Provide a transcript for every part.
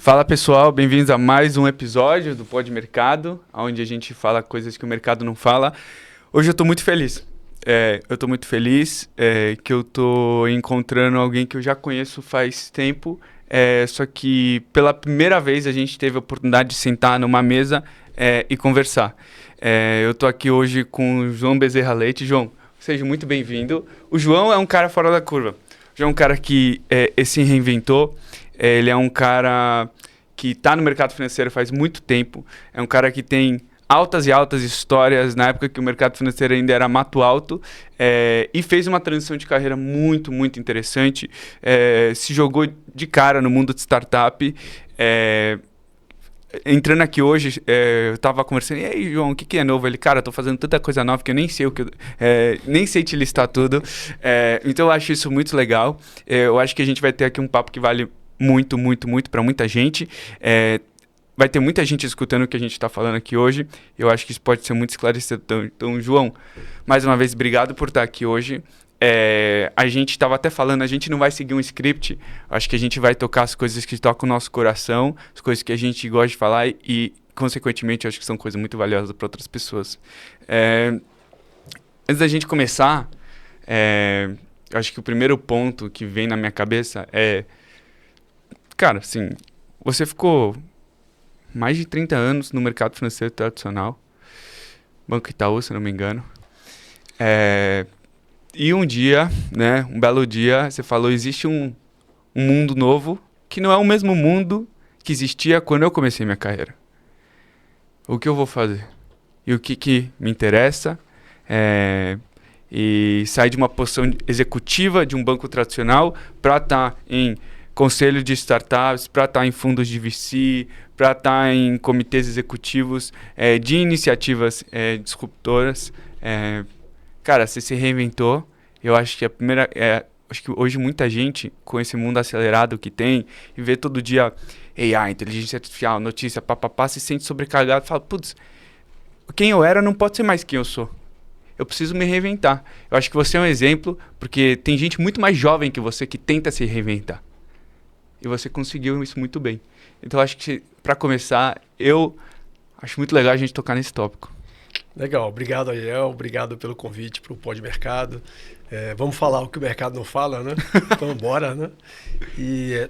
Fala pessoal, bem-vindos a mais um episódio do Pod Mercado, onde a gente fala coisas que o mercado não fala. Hoje eu estou muito feliz. Que eu estou encontrando alguém que eu já conheço faz tempo, só que pela primeira vez a gente teve a oportunidade de sentar numa mesa e conversar. Eu estou aqui hoje com o João Bezerra Leite. João, seja muito bem-vindo. O João é um cara fora da curva. O João é um cara que se reinventou. Ele é um cara que está no mercado financeiro faz muito tempo. É um cara que tem altas e altas histórias na época que o mercado financeiro ainda era mato alto, e fez uma transição de carreira muito, muito interessante. Se jogou de cara no mundo de startup. Entrando aqui hoje, eu estava conversando, e aí, João, o que é novo? Ele, cara, eu tô fazendo tanta coisa nova que eu nem sei nem sei te listar tudo. Então eu acho isso muito legal. Eu acho que a gente vai ter aqui um papo que vale muito, muito, muito para muita gente. Vai ter muita gente escutando o que a gente está falando aqui hoje. Eu acho que isso pode ser muito esclarecedor. Então, João, mais uma vez, obrigado por estar aqui hoje. A gente estava até falando, a gente não vai seguir um script. Acho que a gente vai tocar as coisas que tocam o nosso coração, as coisas que a gente gosta de falar e consequentemente, acho que são coisas muito valiosas para outras pessoas. Antes da gente começar, acho que o primeiro ponto que vem na minha cabeça é... Cara, assim, você ficou mais de 30 anos no mercado financeiro tradicional, Banco Itaú, se não me engano. E um dia, né, um belo dia, você falou, existe um mundo novo que não é o mesmo mundo que existia quando eu comecei minha carreira. O que eu vou fazer? E o que me interessa? E sair de uma posição executiva de um banco tradicional para estar em conselho de startups, para estar em fundos de VC, para estar em comitês executivos de iniciativas disruptoras. Cara, você se reinventou. Eu acho que acho que hoje muita gente, com esse mundo acelerado que tem, e vê todo dia AI, inteligência artificial, notícia, papapá, se sente sobrecarregado e fala, putz, quem eu era não pode ser mais quem eu sou. Eu preciso me reinventar. Eu acho que você é um exemplo, porque tem gente muito mais jovem que você que tenta se reinventar. E você conseguiu isso muito bem. Então, acho que, para começar, eu acho muito legal a gente tocar nesse tópico. Legal. Obrigado, Ariel. Obrigado pelo convite para o Pod Mercado. Vamos falar o que o mercado não fala, né? Então, bora, né?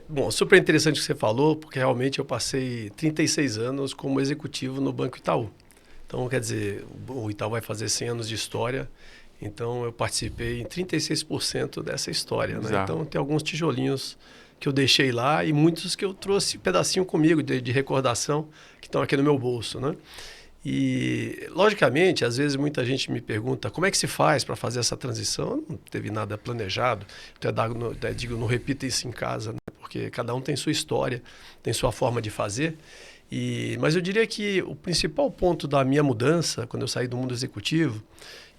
Bom, super interessante o que você falou, porque realmente eu passei 36 anos como executivo no Banco Itaú. Então, quer dizer, o Itaú vai fazer 100 anos de história. Então, eu participei em 36% dessa história, né? Então, tem alguns tijolinhos que eu deixei lá e muitos que eu trouxe pedacinho comigo de recordação que estão aqui no meu bolso, né? E, logicamente, às vezes muita gente me pergunta como é que se faz para fazer essa transição. Não teve nada planejado. Até digo, não repita isso em casa, né? Porque cada um tem sua história, tem sua forma de fazer. Mas eu diria que o principal ponto da minha mudança, quando eu saí do mundo executivo,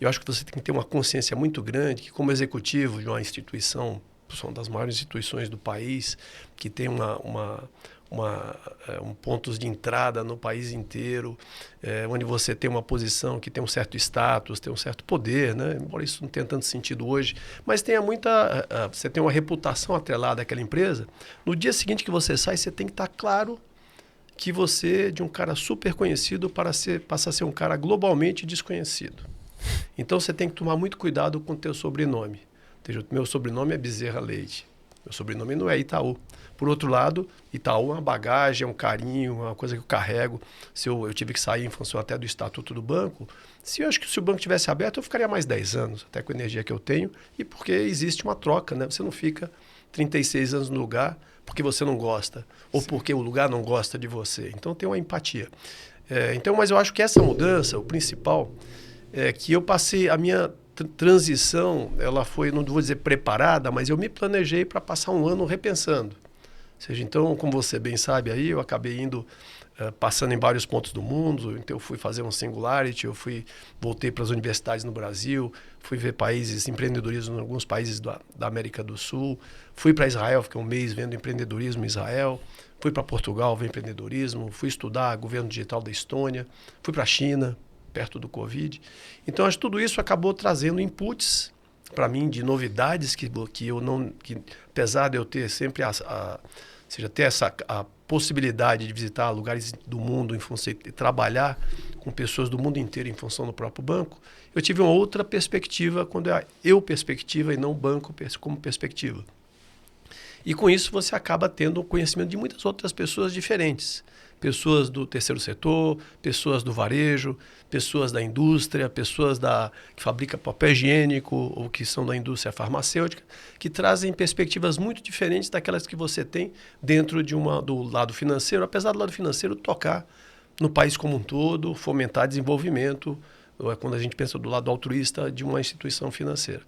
eu acho que você tem que ter uma consciência muito grande que, como executivo de uma instituição, são das maiores instituições do país, que tem pontos de entrada no país inteiro, onde você tem uma posição que tem um certo status, tem um certo poder, né? Embora isso não tenha tanto sentido hoje, mas você tem uma reputação atrelada àquela empresa. No dia seguinte que você sai, você tem que estar claro que você, de um cara super conhecido, passa a ser um cara globalmente desconhecido. Então você tem que tomar muito cuidado com o teu sobrenome. Meu sobrenome é Bezerra Leite. Meu sobrenome não é Itaú. Por outro lado, Itaú é uma bagagem, é um carinho, é uma coisa que eu carrego. Eu tive que sair em função até do estatuto do banco. Eu acho que se o banco tivesse aberto, eu ficaria mais 10 anos, até com a energia que eu tenho, e porque existe uma troca, né? Você não fica 36 anos no lugar porque você não gosta, ou porque o lugar não gosta de você. Então tem uma empatia. Mas eu acho que essa mudança, o principal, é que eu passei a minha transição, ela foi, não vou dizer preparada, mas eu me planejei para passar um ano repensando. Ou seja, então, como você bem sabe aí, eu acabei passando em vários pontos do mundo. Então eu fui fazer um Singularity, voltei para as universidades no Brasil, fui ver empreendedorismo em alguns países da América do Sul, fui para Israel, fiquei um mês vendo empreendedorismo em Israel, fui para Portugal ver empreendedorismo, fui estudar governo digital da Estônia, fui para a China, perto do Covid. Então, acho que tudo isso acabou trazendo inputs para mim de novidades que apesar de eu ter sempre seja, ter a possibilidade de visitar lugares do mundo em função e trabalhar com pessoas do mundo inteiro em função do próprio banco, eu tive uma outra perspectiva quando é eu perspectiva e não o banco como perspectiva. E com isso você acaba tendo conhecimento de muitas outras pessoas diferentes. Pessoas do terceiro setor, pessoas do varejo, pessoas da indústria, pessoas que fabricam papel higiênico ou que são da indústria farmacêutica, que trazem perspectivas muito diferentes daquelas que você tem dentro do lado financeiro, apesar do lado financeiro tocar no país como um todo, fomentar desenvolvimento, quando a gente pensa do lado altruísta de uma instituição financeira.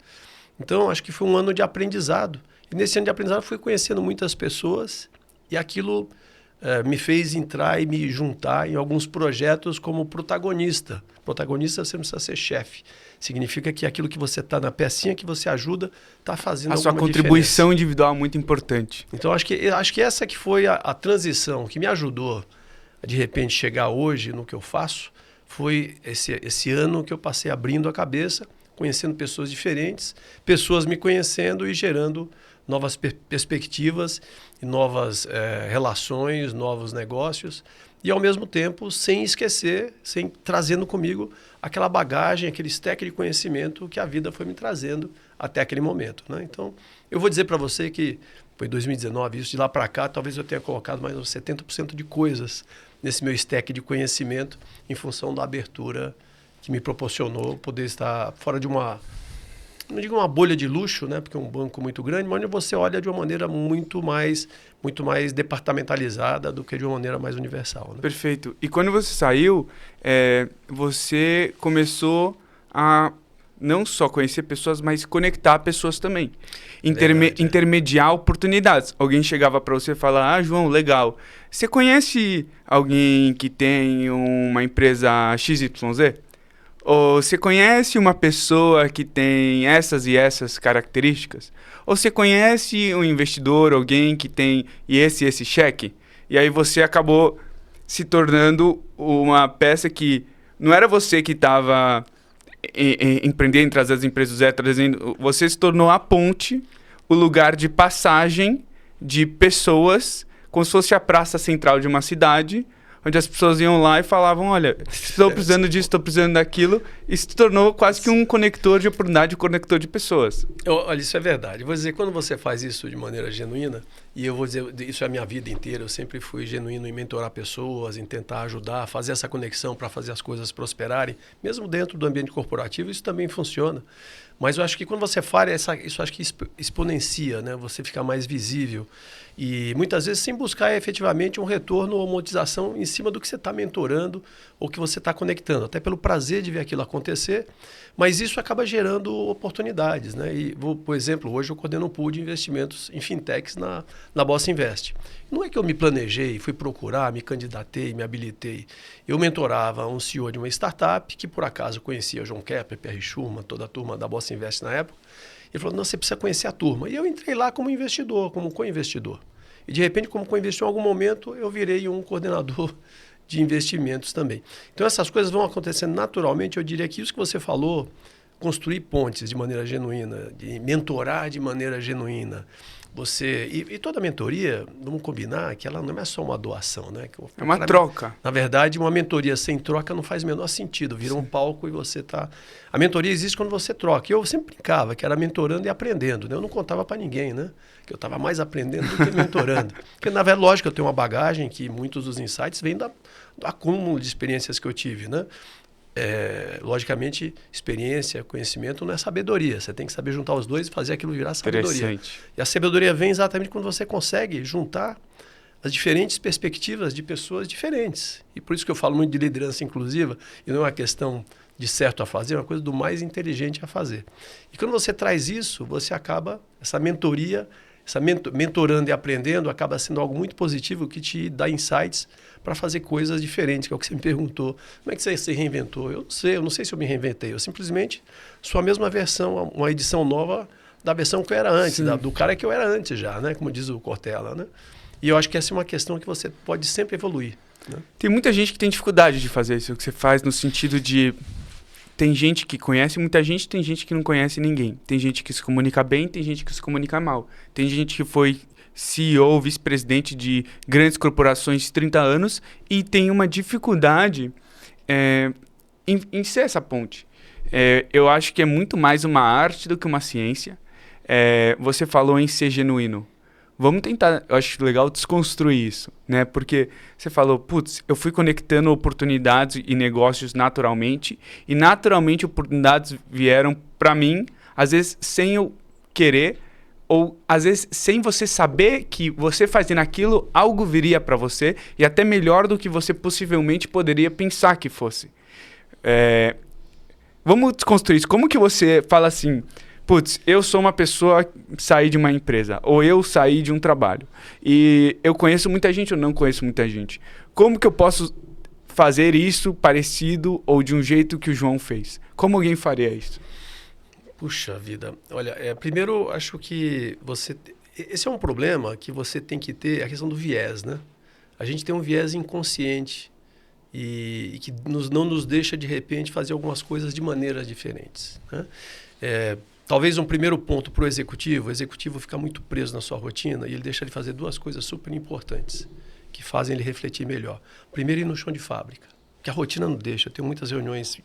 Então, acho que foi um ano de aprendizado. E nesse ano de aprendizado fui conhecendo muitas pessoas e aquilo me fez entrar e me juntar em alguns projetos como protagonista. Protagonista você não precisa ser chefe. Significa que aquilo que você está na pecinha que você ajuda está fazendo alguma diferença. A sua contribuição individual é muito importante. Então, acho que essa que foi a transição que me ajudou a, de repente, chegar hoje no que eu faço, foi esse ano que eu passei abrindo a cabeça, conhecendo pessoas diferentes, pessoas me conhecendo e gerando novas perspectivas, novas relações, novos negócios, e ao mesmo tempo sem esquecer, trazendo comigo aquela bagagem, aquele stack de conhecimento que a vida foi me trazendo até aquele momento, né? Então, eu vou dizer para você que foi 2019, isso de lá para cá, talvez eu tenha colocado mais uns 70% de coisas nesse meu stack de conhecimento em função da abertura que me proporcionou poder estar fora de não digo uma bolha de luxo, né, porque é um banco muito grande, mas onde você olha de uma maneira muito mais departamentalizada do que de uma maneira mais universal, né? Perfeito. E quando você saiu, você começou a não só conhecer pessoas, mas conectar pessoas também. Intermediar oportunidades. Alguém chegava para você e falava, João, legal. Você conhece alguém que tem uma empresa XYZ? Ou você conhece uma pessoa que tem essas e essas características? Ou você conhece um investidor, alguém que tem esse cheque? E aí você acabou se tornando uma peça que não era você que estava empreendendo, trazer as empresas trazendo, você se tornou a ponte, o lugar de passagem de pessoas, como se fosse a praça central de uma cidade, onde as pessoas iam lá e falavam, olha, estou precisando disso, estou precisando daquilo, e se tornou quase que um conector de oportunidade, um conector de pessoas. Olha, isso é verdade. Eu vou dizer, quando você faz isso de maneira genuína, e eu vou dizer, isso é a minha vida inteira, eu sempre fui genuíno em mentorar pessoas, em tentar ajudar, fazer essa conexão para fazer as coisas prosperarem, mesmo dentro do ambiente corporativo, isso também funciona. Mas eu acho que quando você faz isso acho que exponencia, né? Você fica mais visível. E muitas vezes sem buscar efetivamente um retorno ou monetização em cima do que você está mentorando ou que você está conectando. Até pelo prazer de ver aquilo acontecer. Mas isso acaba gerando oportunidades, né? E, por exemplo, hoje eu coordeno um pool de investimentos em fintechs na Bossa Invest. Não é que eu me planejei, fui procurar, me candidatei, me habilitei. Eu mentorava um CEO de uma startup que, por acaso, conhecia João Kepler, Pierre Schurman, toda a turma da Bossa Invest na época. Ele falou, não, você precisa conhecer a turma. E eu entrei lá como investidor, como co-investidor. E, de repente, como co-investidor, em algum momento, eu virei um coordenador de investimentos também. Então, essas coisas vão acontecendo naturalmente. Eu diria que isso que você falou, construir pontes de maneira genuína, de mentorar de maneira genuína. E toda mentoria, vamos combinar que ela não é só uma doação, né? É uma troca. Na verdade, uma mentoria sem troca não faz o menor sentido. Vira um palco e você está... A mentoria existe quando você troca. Eu sempre brincava que era mentorando e aprendendo, né? Eu não contava para ninguém, né? Que eu estava mais aprendendo do que mentorando. Porque, na verdade, lógico, eu tenho uma bagagem que muitos dos insights vêm do acúmulo de experiências que eu tive, né? Logicamente, experiência, conhecimento não é sabedoria. Você tem que saber juntar os dois e fazer aquilo virar sabedoria. E a sabedoria vem exatamente quando você consegue juntar as diferentes perspectivas de pessoas diferentes. E por isso que eu falo muito de liderança inclusiva, e não é uma questão de certo a fazer, é uma coisa do mais inteligente a fazer. E quando você traz isso, você acaba, essa mentoria, mentorando e aprendendo, acaba sendo algo muito positivo que te dá insights para fazer coisas diferentes, que é o que você me perguntou. Como é que você se reinventou? Eu não sei se eu me reinventei. Eu simplesmente sou a mesma versão, uma edição nova da versão que eu era antes, do cara que eu era antes já, né? Como diz o Cortella, né? E eu acho que essa é uma questão que você pode sempre evoluir, né? Tem muita gente que tem dificuldade de fazer isso, o que você faz no sentido de... Tem gente que conhece muita gente, tem gente que não conhece ninguém. Tem gente que se comunica bem, tem gente que se comunica mal. Tem gente que foi CEO, vice-presidente de grandes corporações de 30 anos e tem uma dificuldade em ser essa ponte. Eu acho que é muito mais uma arte do que uma ciência. Você falou em ser genuíno. Vamos tentar, eu acho legal desconstruir isso, né? Porque você falou, putz, eu fui conectando oportunidades e negócios naturalmente, e naturalmente oportunidades vieram para mim, às vezes sem eu querer, ou às vezes sem você saber que você fazendo aquilo, algo viria para você, e até melhor do que você possivelmente poderia pensar que fosse. Vamos desconstruir isso. Como que você fala assim... Putz, eu sou uma pessoa que saí de uma empresa, ou eu saí de um trabalho. E eu conheço muita gente ou não conheço muita gente. Como que eu posso fazer isso parecido ou de um jeito que o João fez? Como alguém faria isso? Puxa vida. Olha, primeiro, acho que esse é um problema que você tem que ter, a questão do viés, né? A gente tem um viés inconsciente e que não nos deixa, de repente, fazer algumas coisas de maneiras diferentes, né? Talvez um primeiro ponto para o executivo fica muito preso na sua rotina e ele deixa de fazer duas coisas super importantes que fazem ele refletir melhor. Primeiro, ir no chão de fábrica, que a rotina não deixa. Eu tenho muitas reuniões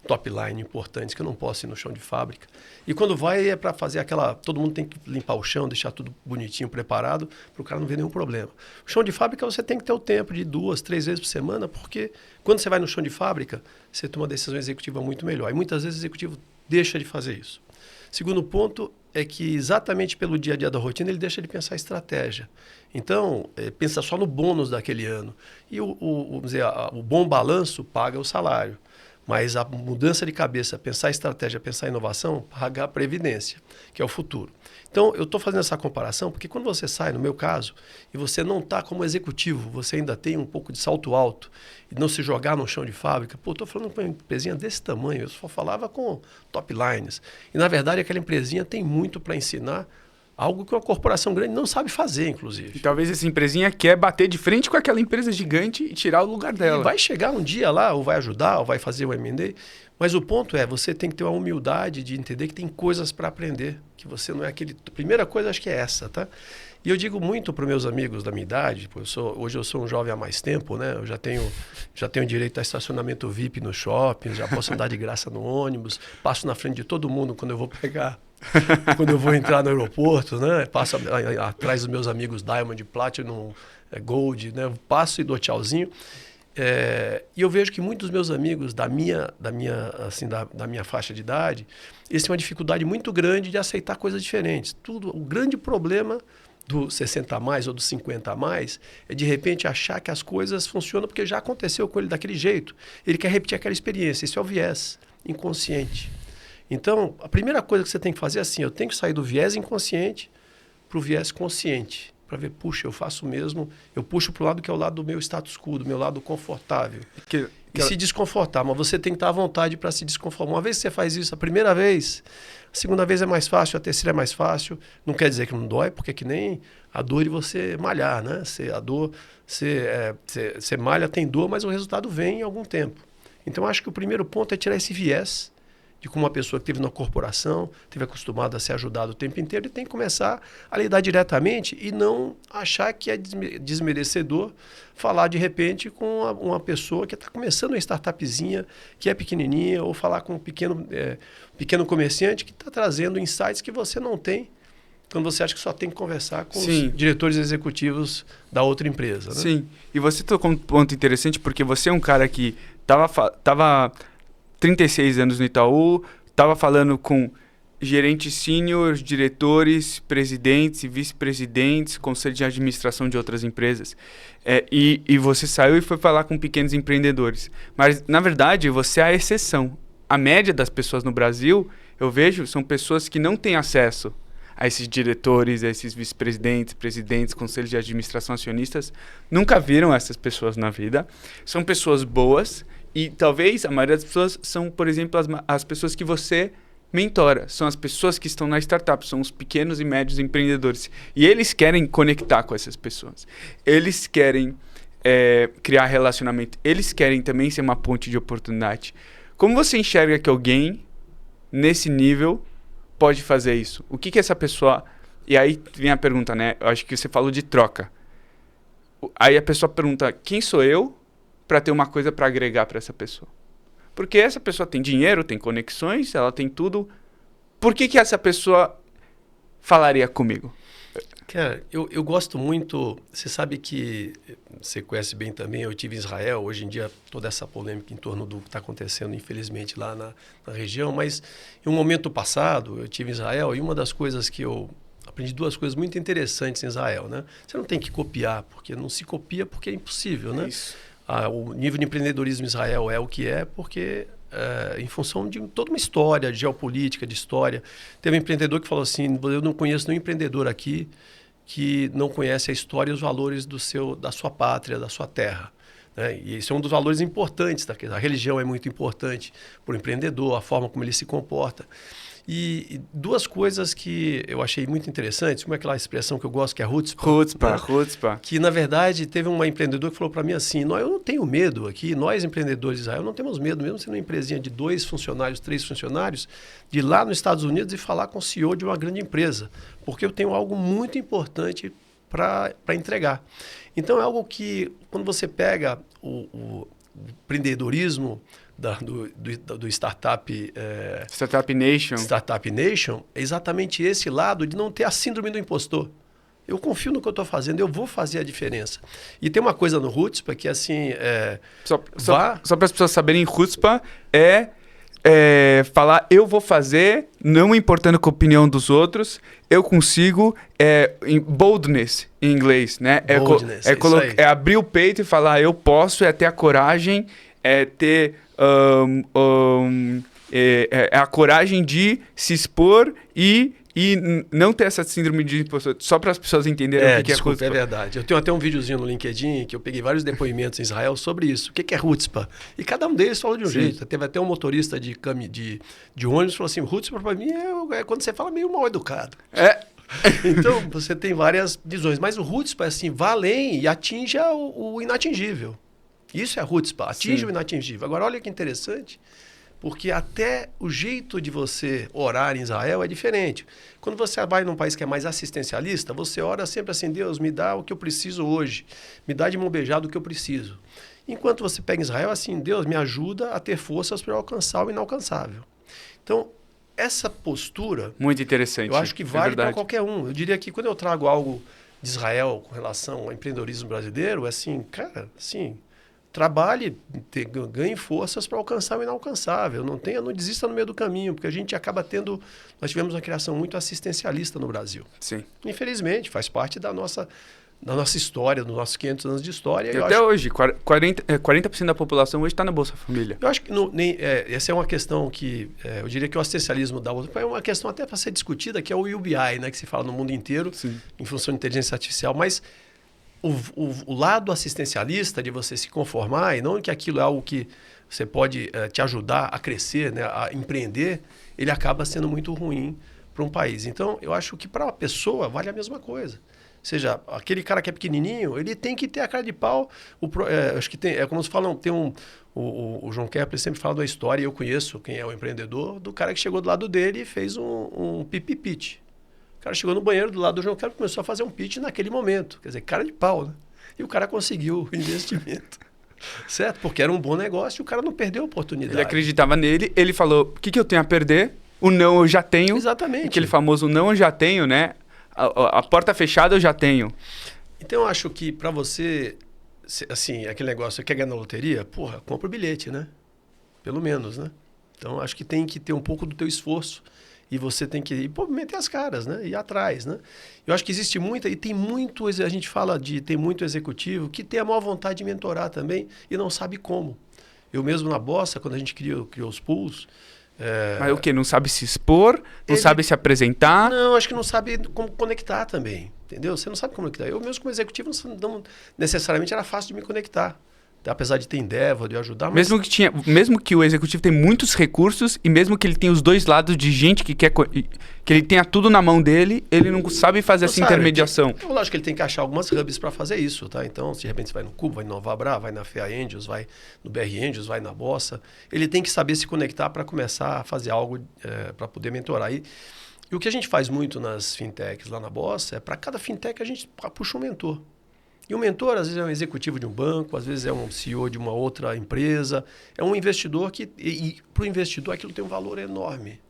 top line importantes que eu não posso ir no chão de fábrica. E quando vai é para fazer todo mundo tem que limpar o chão, deixar tudo bonitinho, preparado, para o cara não ver nenhum problema. O chão de fábrica você tem que ter o tempo de 2, 3 vezes por semana, porque quando você vai no chão de fábrica, você toma uma decisão executiva muito melhor. E muitas vezes o executivo deixa de fazer isso. Segundo ponto é que exatamente pelo dia a dia da rotina ele deixa de pensar estratégia. Então, pensa só no bônus daquele ano. E vamos dizer, o bom balanço paga o salário. Mas a mudança de cabeça, pensar estratégia, pensar inovação, paga a previdência, que é o futuro. Então, eu estou fazendo essa comparação porque quando você sai, no meu caso, e você não está como executivo, você ainda tem um pouco de salto alto e não se jogar no chão de fábrica, estou falando com uma empresinha desse tamanho, eu só falava com top lines. E, na verdade, aquela empresinha tem muito para ensinar, algo que uma corporação grande não sabe fazer, inclusive. E talvez essa empresinha quer bater de frente com aquela empresa gigante e tirar o lugar dela. E vai chegar um dia lá, ou vai ajudar, ou vai fazer o M&A. Mas o ponto você tem que ter uma humildade de entender que tem coisas para aprender. Que você não é aquele... Primeira coisa, acho que é essa, tá? E eu digo muito para os meus amigos da minha idade, hoje eu sou um jovem há mais tempo, né? Eu já tenho direito a estacionamento VIP no shopping, já posso andar de graça no ônibus, passo na frente de todo mundo quando eu vou quando eu vou entrar no aeroporto, né? Passo atrás dos meus amigos Diamond, Platinum, Gold, né? Eu passo e dou tchauzinho. E eu vejo que muitos dos meus amigos da minha faixa de idade, eles têm uma dificuldade muito grande de aceitar coisas diferentes. O grande problema do 60 a mais ou do 50 a mais é de repente achar que as coisas funcionam porque já aconteceu com ele daquele jeito. Ele quer repetir aquela experiência. Isso é o viés inconsciente. Então, a primeira coisa que você tem que fazer é assim, eu tenho que sair do viés inconsciente para o viés consciente. Para ver, puxa, eu faço mesmo, eu puxo para o lado que é o lado do meu status quo, do meu lado confortável. E se desconfortar, mas você tem que estar à vontade para se desconfortar. Uma vez que você faz isso a primeira vez, a segunda vez é mais fácil, a terceira é mais fácil. Não quer dizer que não dói, porque é que nem a dor de você malhar, né? Você malha, tem dor, mas o resultado vem em algum tempo. Então, acho que o primeiro ponto é tirar esse viés de como uma pessoa que esteve na corporação, esteve acostumada a ser ajudada o tempo inteiro e tem que começar a lidar diretamente e não achar que é desmerecedor falar de repente com uma pessoa que está começando uma startupzinha, que é pequenininha, ou falar com um pequeno comerciante que está trazendo insights que você não tem quando você acha que só tem que conversar com Sim. os diretores executivos da outra empresa. Né? Sim, e você tocou um ponto interessante porque você é um cara que estava 36 anos no Itaú, estava falando com gerentes sêniores, diretores, presidentes e vice-presidentes, conselho de administração de outras empresas. E você saiu e foi falar com pequenos empreendedores. Mas, na verdade, você é a exceção. A média das pessoas no Brasil, eu vejo, são pessoas que não têm acesso a esses diretores, a esses vice-presidentes, presidentes, conselhos de administração, acionistas. Nunca viram essas pessoas na vida. São pessoas boas. E talvez a maioria das pessoas são, por exemplo, as pessoas que você mentora. São as pessoas que estão na startup, são os pequenos e médios empreendedores. E eles querem conectar com essas pessoas. Eles querem criar relacionamento. Eles querem também ser uma ponte de oportunidade. Como você enxerga que alguém, nesse nível, pode fazer isso? O que essa pessoa E aí vem a pergunta, né? Eu acho que você falou de troca. Aí a pessoa pergunta, quem sou eu para ter uma coisa para agregar para essa pessoa? Porque essa pessoa tem dinheiro, tem conexões, ela tem tudo. Por que essa pessoa falaria comigo? Cara, eu gosto muito. Você sabe que você conhece bem também. Eu tive em Israel. Hoje em dia, toda essa polêmica em torno do que está acontecendo, infelizmente, lá na região. Mas em um momento passado, eu tive em Israel e uma das coisas que eu aprendi, duas coisas muito interessantes em Israel, né? Você não tem que copiar, porque não se copia porque é impossível, né? Isso. O nível de empreendedorismo em Israel é o que é, porque em função de toda uma história, de geopolítica, de história. Teve um empreendedor que falou assim, eu não conheço nenhum empreendedor aqui que não conhece a história e os valores da sua pátria, da sua terra. Né? E esse é um dos valores importantes. A religião é muito importante para o empreendedor, a forma como ele se comporta. E duas coisas que eu achei muito interessantes, uma é aquela expressão que eu gosto, que é chutzpah. Chutzpah. Que, na verdade, teve uma empreendedora que falou para mim assim, eu não tenho medo aqui, nós empreendedores de Israel não temos medo, mesmo sendo uma empresinha de 2 funcionários, 3 funcionários, de ir lá nos Estados Unidos e falar com o CEO de uma grande empresa, porque eu tenho algo muito importante para entregar. Então, é algo que, quando você pega o empreendedorismo do Startup Nation, é exatamente esse lado de não ter a síndrome do impostor. Eu confio no que eu estou fazendo, eu vou fazer a diferença. E tem uma coisa no Chutzpah que assim... Só para as pessoas saberem, Chutzpah é falar eu vou fazer, não importando com a opinião dos outros, eu consigo, boldness em inglês, né? Boldness, É abrir o peito e falar eu posso, é ter a coragem, é ter a coragem de se expor e não ter essa síndrome de impostor, só para as pessoas entenderem o que desculpa, é Chutzpah. É verdade. Eu tenho até um videozinho no LinkedIn que eu peguei vários depoimentos em Israel sobre isso. O que é Chutzpah? E cada um deles falou de um jeito. Teve até um motorista de ônibus que falou assim, Chutzpah para mim é quando você fala meio mal educado. Então, você tem várias visões. Mas o Chutzpah é assim, vá além e atinja o inatingível. Isso é Chutzpah, atinge o inatingível. Agora, olha que interessante, porque até o jeito de você orar em Israel é diferente. Quando você vai num país que é mais assistencialista, você ora sempre assim, Deus, me dá o que eu preciso hoje, me dá de mão beijada o que eu preciso. Enquanto você pega em Israel, assim, Deus, me ajuda a ter forças para alcançar o inalcançável. Então, essa postura... Muito interessante. Eu acho que vale para qualquer um. Eu diria que quando eu trago algo de Israel com relação ao empreendedorismo brasileiro, é assim, cara, assim... Trabalhe, ganhe forças para alcançar o inalcançável. Não desista no meio do caminho, porque a gente acaba tendo... Nós tivemos uma criação muito assistencialista no Brasil. Sim. Infelizmente, faz parte da nossa história, dos nossos 500 anos de história. E até hoje, 40% da população hoje está na Bolsa Família. Eu acho que essa é uma questão que... eu diria que o assistencialismo é uma questão até para ser discutida, que é o UBI, né, que se fala no mundo inteiro, em função de inteligência artificial, mas... O lado assistencialista de você se conformar e não que aquilo é algo que você pode te ajudar a crescer, né, a empreender, ele acaba sendo muito ruim para um país. Então, eu acho que para uma pessoa vale a mesma coisa. Ou seja, aquele cara que é pequenininho, ele tem que ter a cara de pau. Acho que como se falam, o João Kepler sempre fala da história, e eu conheço quem é o empreendedor, do cara que chegou do lado dele e fez um pitch. O cara chegou no banheiro do lado do João Kepler e começou a fazer um pitch naquele momento. Quer dizer, cara de pau, né? E o cara conseguiu o investimento. Certo? Porque era um bom negócio e o cara não perdeu a oportunidade. Ele acreditava nele, ele falou, o que eu tenho a perder? O não eu já tenho. Exatamente. Aquele famoso não eu já tenho, né? A porta fechada eu já tenho. Então eu acho que para você, assim, aquele negócio, você quer ganhar na loteria? Porra, compra o bilhete, né? Pelo menos, né? Então acho que tem que ter um pouco do teu esforço. E você tem que meter as caras, né? Ir atrás, né? Eu acho que existe muita... E tem muito... A gente fala tem muito executivo que tem a maior vontade de mentorar também e não sabe como. Eu mesmo na Bossa, quando a gente criou os pools... Mas o quê? Não sabe se expor? Não sabe se apresentar? Não, acho que não sabe como conectar também. Entendeu? Você não sabe como conectar. Eu mesmo como executivo não necessariamente era fácil de me conectar. Apesar de ter Endeavor, de ajudar... Mas... Mesmo que o executivo tenha muitos recursos e mesmo que ele tenha os dois lados de gente que quer... Que ele tenha tudo na mão dele, ele não sabe fazer essa intermediação. Lógico que ele tem que achar algumas hubs para fazer isso, tá? Então, se de repente você vai no Cubo, vai no Nova Bra, vai na FEA Angels, vai no BR Angels, vai na Bossa, ele tem que saber se conectar para começar a fazer algo para poder mentorar. E o que a gente faz muito nas fintechs lá na Bossa é para cada fintech a gente puxa um mentor. E o mentor, às vezes, é um executivo de um banco, às vezes é um CEO de uma outra empresa, é um investidor que... E para o investidor aquilo tem um valor enorme.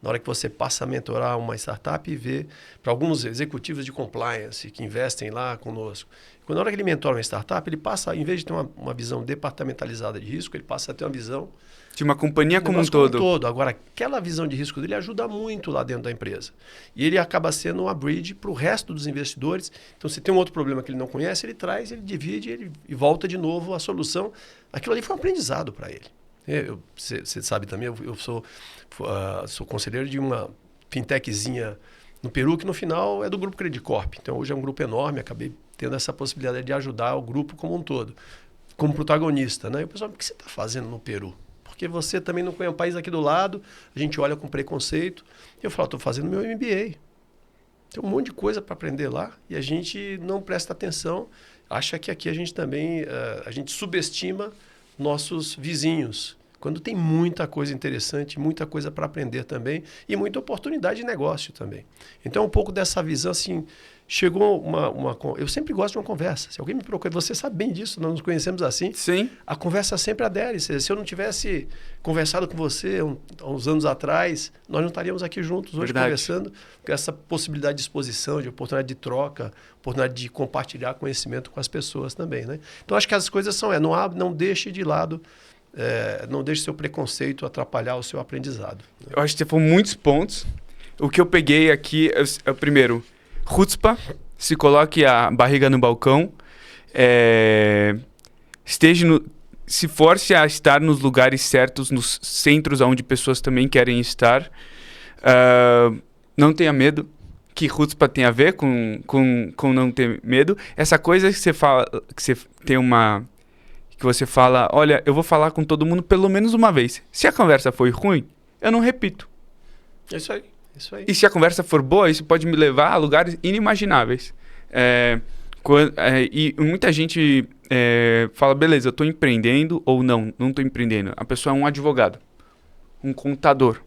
Na hora que você passa a mentorar uma startup e vê, para alguns executivos de compliance que investem lá conosco, quando na hora que ele mentora uma startup, ele passa, em vez de ter uma visão departamentalizada de risco, ele passa a ter uma visão de uma companhia como um todo. Agora, aquela visão de risco dele ajuda muito lá dentro da empresa. E ele acaba sendo uma bridge para o resto dos investidores. Então, se tem um outro problema que ele não conhece, ele traz, ele divide e volta de novo a solução. Aquilo ali foi um aprendizado para ele. Você sabe também, eu sou conselheiro de uma fintechzinha no Peru, que no final é do Grupo Credit Corp. Então, hoje é um grupo enorme, acabei tendo essa possibilidade de ajudar o grupo como um todo, como protagonista. Né? E o pessoal, o que você está fazendo no Peru? Porque você também não conhece um país aqui do lado, a gente olha com preconceito. Eu falo, estou fazendo meu MBA. Tem um monte de coisa para aprender lá e a gente não presta atenção, acha que aqui a gente também a gente subestima nossos vizinhos, quando tem muita coisa interessante, muita coisa para aprender também e muita oportunidade de negócio também. Então, um pouco dessa visão, assim, chegou eu sempre gosto de uma conversa. Se alguém me procura, você sabe bem disso, nós nos conhecemos assim. Sim. A conversa sempre adere. Se eu não tivesse conversado com você há uns anos atrás, nós não estaríamos aqui juntos hoje conversando, com essa possibilidade de exposição, de oportunidade de troca, oportunidade de compartilhar conhecimento com as pessoas também, né? Então, acho que as coisas são, não deixe de lado, não deixe seu preconceito atrapalhar o seu aprendizado. Eu acho que você falou muitos pontos. O que eu peguei aqui é o primeiro... Chutzpah, se coloque a barriga no balcão, se force a estar nos lugares certos, nos centros onde pessoas também querem estar. Não tenha medo, que Chutzpah tem a ver com não ter medo. Essa coisa que você fala, que você fala, olha, eu vou falar com todo mundo pelo menos uma vez. Se a conversa foi ruim, eu não repito. É isso aí. Isso aí. E se a conversa for boa, isso pode me levar a lugares inimagináveis. E muita gente fala, beleza, eu estou empreendendo ou não estou empreendendo. A pessoa é um advogado, um contador,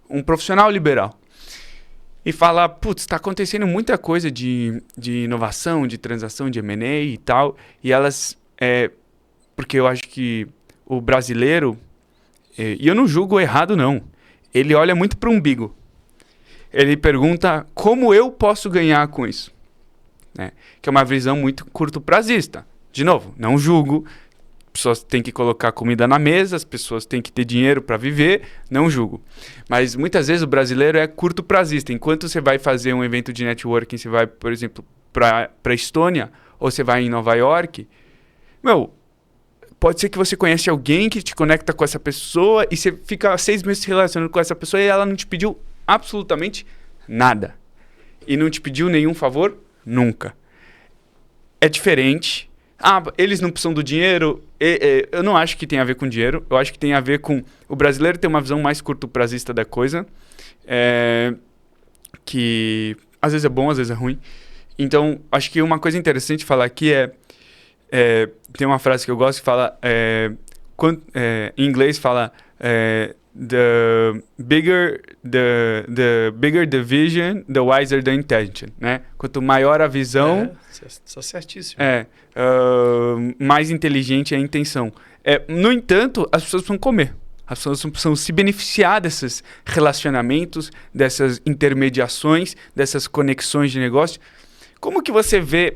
um profissional liberal. E fala, putz, está acontecendo muita coisa de inovação, de transação, de M&A e tal. E elas... porque eu acho que o brasileiro... e eu não julgo errado, não. Ele olha muito para o umbigo. Ele pergunta como eu posso ganhar com isso, né? Que é uma visão muito curto-prazista. De novo, não julgo. As pessoas têm que colocar comida na mesa, as pessoas têm que ter dinheiro para viver, não julgo. Mas muitas vezes o brasileiro é curto-prazista. Enquanto você vai fazer um evento de networking, você vai, por exemplo, para a Estônia, ou você vai em Nova York, pode ser que você conhece alguém que te conecta com essa pessoa e você fica 6 meses se relacionando com essa pessoa e ela não te pediu absolutamente nada. E não te pediu nenhum favor? Nunca. É diferente. Eles não precisam do dinheiro. Eu não acho que tem a ver com dinheiro. Eu acho que tem a ver com... O brasileiro tem uma visão mais curto-prazista da coisa. Que às vezes é bom, às vezes é ruim. Então, acho que uma coisa interessante falar aqui tem uma frase que eu gosto que fala... em inglês fala... the bigger the vision, the wiser the intention, né? Quanto maior a visão, isso é certíssimo. Mais inteligente é a intenção. No entanto, as pessoas precisam comer. As pessoas precisam se beneficiar desses relacionamentos, dessas intermediações, dessas conexões de negócio. Como que você vê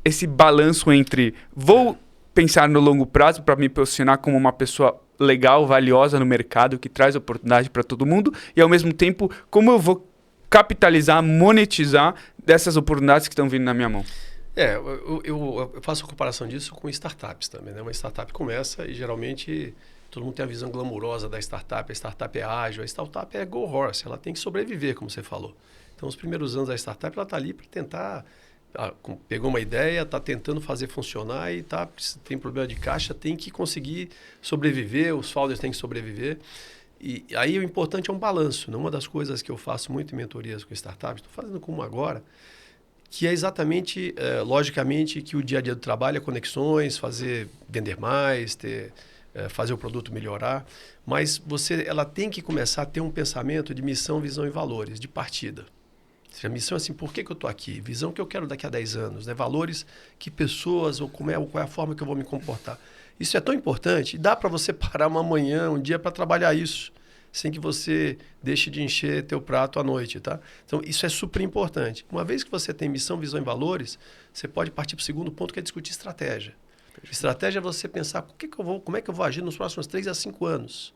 esse balanço entre vou pensar no longo prazo para me posicionar como uma pessoa legal, valiosa no mercado, que traz oportunidade para todo mundo, e ao mesmo tempo, como eu vou capitalizar, monetizar dessas oportunidades que estão vindo na minha mão? Eu faço a comparação disso com startups também, né? Uma startup começa e geralmente todo mundo tem a visão glamurosa da startup, a startup é ágil, a startup é go horse, ela tem que sobreviver, como você falou. Então, os primeiros anos da startup, ela está ali para tentar... pegou uma ideia, está tentando fazer funcionar e tem problema de caixa, tem que conseguir sobreviver, os founders têm que sobreviver. E aí o importante é um balanço. Né? Uma das coisas que eu faço muito em mentorias com startups, estou fazendo com uma agora, que é exatamente, logicamente, que o dia a dia do trabalho é conexões, vender mais, ter fazer o produto melhorar, mas ela tem que começar a ter um pensamento de missão, visão e valores, de partida. Ou seja, a missão é assim, por que eu estou aqui? Visão que eu quero daqui a 10 anos, né? Valores, que pessoas, ou qual é a forma que eu vou me comportar. Isso é tão importante, dá para você parar uma manhã, um dia para trabalhar isso, sem que você deixe de encher teu prato à noite, tá? Então, isso é super importante. Uma vez que você tem missão, visão e valores, você pode partir para o segundo ponto, que é discutir estratégia. Estratégia é você pensar como é que eu vou agir nos próximos 3 a 5 anos.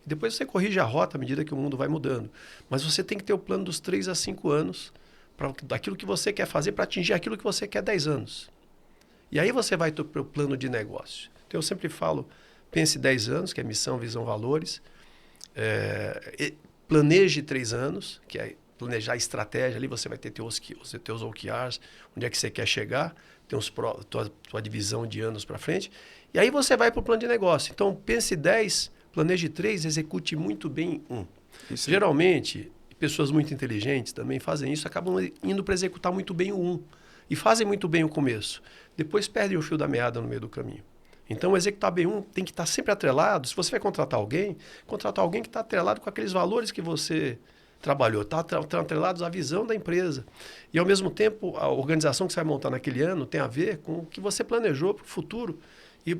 E depois você corrige a rota à medida que o mundo vai mudando. Mas você tem que ter o plano dos 3 a 5 anos daquilo que você quer fazer para atingir aquilo que você quer 10 anos. E aí você vai ter o plano de negócio. Então eu sempre falo, pense 10 anos, que é missão, visão, valores. Planeje 3 anos, que é planejar a estratégia. Ali você vai ter teus OKRs, onde é que você quer chegar, tem tua divisão de anos para frente. E aí você vai para o plano de negócio. Então pense 10, planeje 3, execute muito bem 1. Isso. Geralmente, pessoas muito inteligentes também fazem isso, acabam indo para executar muito bem o 1. E fazem muito bem o começo. Depois perdem o fio da meada no meio do caminho. Então, executar bem 1 tem que estar sempre atrelado. Se você vai contratar alguém que está atrelado com aqueles valores que você trabalhou, está atrelados à visão da empresa. E, ao mesmo tempo, a organização que você vai montar naquele ano tem a ver com o que você planejou para o futuro,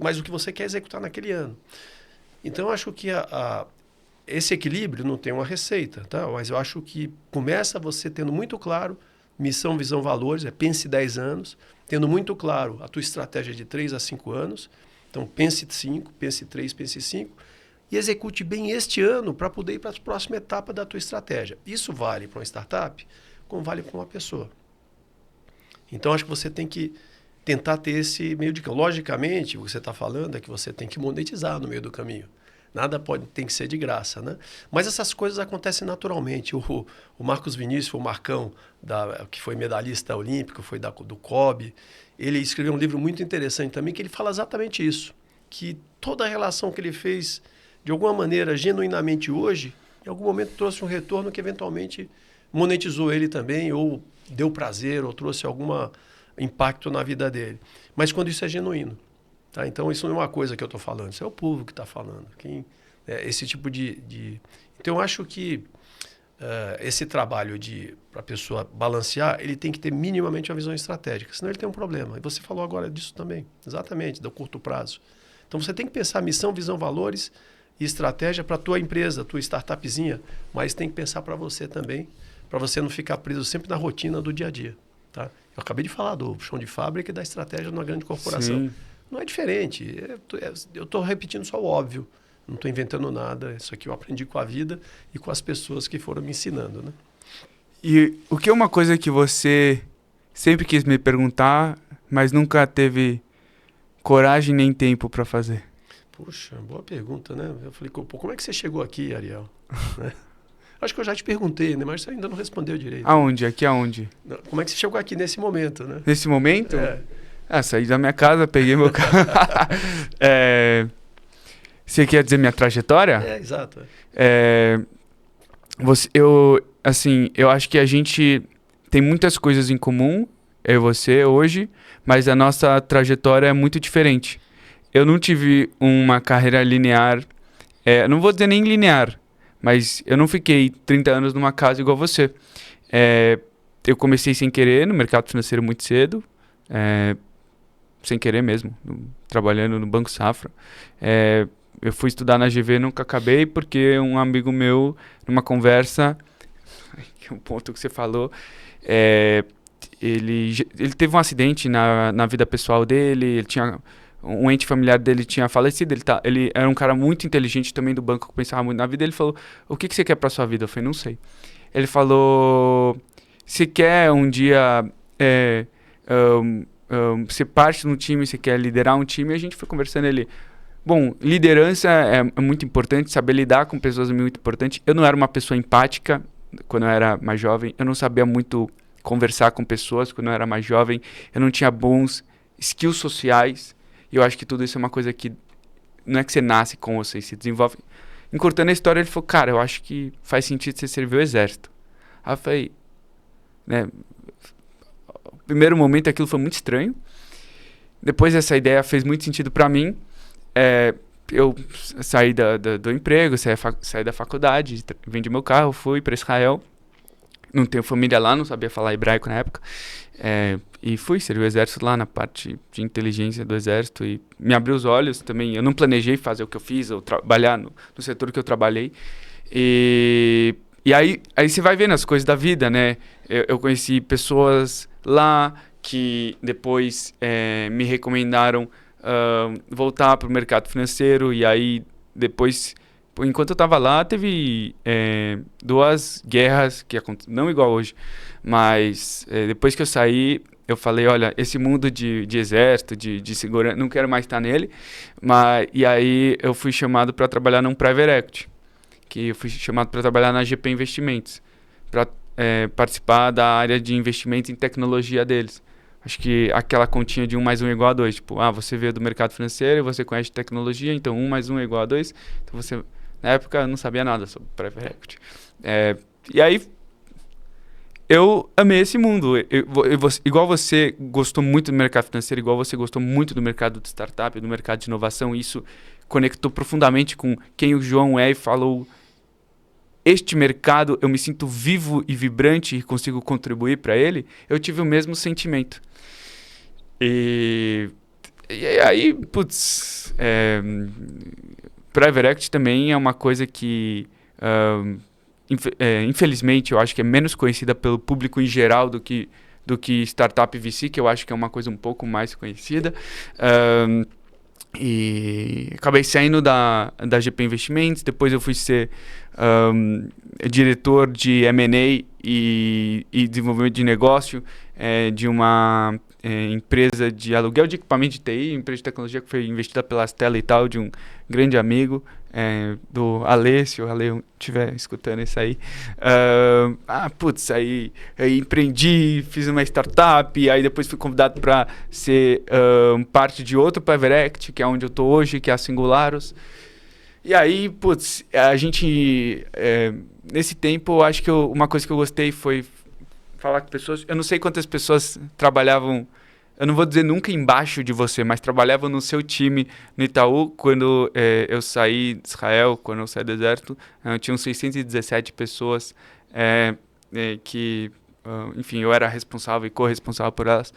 mas o que você quer executar naquele ano. Então, eu acho que esse equilíbrio não tem uma receita, tá? Mas eu acho que começa você tendo muito claro missão, visão, valores, pense 10 anos, tendo muito claro a tua estratégia de 3 a 5 anos. Então, pense 5, pense 3, pense 5 e execute bem este ano para poder ir para a próxima etapa da tua estratégia. Isso vale para uma startup como vale para uma pessoa. Então, acho que você tem que tentar ter esse meio de campo. Logicamente, o que você está falando é que você tem que monetizar no meio do caminho. Nada tem que ser de graça, né? Mas essas coisas acontecem naturalmente. O Marcos Vinícius, o Marcão, que foi medalhista olímpico, foi do COB, ele escreveu um livro muito interessante também, que ele fala exatamente isso. Que toda a relação que ele fez, de alguma maneira, genuinamente hoje, em algum momento trouxe um retorno que eventualmente monetizou ele também, ou deu prazer, ou trouxe algum impacto na vida dele. Mas quando isso é genuíno. Tá? Então, isso não é uma coisa que eu estou falando, isso é o povo que está falando. Esse tipo de... Então, eu acho que esse trabalho para a pessoa balancear, ele tem que ter minimamente uma visão estratégica, senão ele tem um problema. E você falou agora disso também, exatamente, do curto prazo. Então, você tem que pensar missão, visão, valores e estratégia para a tua empresa, tua startupzinha, mas tem que pensar para você também, para você não ficar preso sempre na rotina do dia a dia. Tá? Eu acabei de falar do chão de fábrica e da estratégia numa grande corporação. Sim. Não é diferente. Eu estou repetindo só o óbvio. Não estou inventando nada. Isso aqui eu aprendi com a vida e com as pessoas que foram me ensinando, né? E o que é uma coisa que você sempre quis me perguntar, mas nunca teve coragem nem tempo para fazer? Puxa, boa pergunta, né? Eu falei, pô, como é que você chegou aqui, Ariel? Né? Acho que eu já te perguntei, né? Mas você ainda não respondeu direito. Aonde? Aqui aonde? Como é que você chegou aqui nesse momento, né? Nesse momento? Saí da minha casa, peguei meu carro. Você quer dizer minha trajetória? Exato. Eu acho que a gente tem muitas coisas em comum, eu e você, hoje, mas a nossa trajetória é muito diferente. Eu não tive uma carreira linear, não vou dizer nem linear, mas eu não fiquei 30 anos numa casa igual você. Eu comecei sem querer no mercado financeiro muito cedo, sem querer mesmo, trabalhando no Banco Safra. Eu fui estudar na GV e nunca acabei porque um amigo meu, numa conversa, que é um ponto que você falou, ele teve um acidente na vida pessoal dele, um ente familiar dele tinha falecido, ele era um cara muito inteligente também do banco, que pensava muito na vida. Ele falou, o que você quer pra sua vida? Eu falei, não sei. Ele falou, você quer um dia... ser parte de um time, você quer liderar um time, e a gente foi conversando ali. Bom, liderança é muito importante, saber lidar com pessoas é muito importante. Eu não era uma pessoa empática quando eu era mais jovem, eu não sabia muito conversar com pessoas quando eu era mais jovem, eu não tinha bons skills sociais, e eu acho que tudo isso é uma coisa que não é que você nasce com, você se desenvolve. Encurtando a história, ele falou, cara, eu acho que faz sentido você servir o exército. Aí eu falei, né... Primeiro momento aquilo foi muito estranho. Depois essa ideia fez muito sentido para mim. eu saí do emprego, saí da faculdade, vendi meu carro, fui para Israel. Não tenho família lá, não sabia falar hebraico na época. E fui servir o exército lá na parte de inteligência do exército e me abriu os olhos também. Eu não planejei fazer o que eu fiz, ou trabalhar no setor que eu trabalhei. E aí você vai vendo as coisas da vida, né? Eu conheci pessoas lá que depois me recomendaram voltar para o mercado financeiro. E aí depois, enquanto eu estava lá, teve 2 guerras, não igual hoje, mas depois que eu saí, eu falei, olha, esse mundo de exército, de segurança, não quero mais estar nele. E aí eu fui chamado para trabalhar num private equity, que eu fui chamado para trabalhar na GP Investimentos, para participar da área de investimento em tecnologia deles. Acho que aquela continha de 1 mais 1 é igual a 2. Tipo, você veio do mercado financeiro e você conhece tecnologia, então 1 mais 1 é igual a 2. Então você, na época, eu não sabia nada sobre private equity. E aí, eu amei esse mundo. Igual você gostou muito do mercado financeiro, igual você gostou muito do mercado de startup, do mercado de inovação, isso conectou profundamente com quem o João é e falou: este mercado, eu me sinto vivo e vibrante e consigo contribuir para ele. Eu tive o mesmo sentimento. E aí, putz, private equity também é uma coisa que, infelizmente, eu acho que é menos conhecida pelo público em geral do que startup VC, que eu acho que é uma coisa um pouco mais conhecida. E acabei saindo da GP Investimentos. Depois eu fui ser diretor de M&A e desenvolvimento de negócio de uma empresa de aluguel de equipamento de TI, empresa de tecnologia que foi investida pela Stella e tal, de um grande amigo do Ale, se o Ale estiver escutando isso aí. Aí empreendi, fiz uma startup, aí depois fui convidado para ser parte de outro private equity, que é onde eu estou hoje, que é a Singularos. E aí, a gente, nesse tempo, eu acho que uma coisa que eu gostei foi falar com pessoas. Eu não sei quantas pessoas trabalhavam, eu não vou dizer nunca embaixo de você, mas trabalhavam no seu time no Itaú. Quando eu saí de Israel, quando eu saí do exército, tinham 617 pessoas que, enfim, eu era responsável e corresponsável por elas.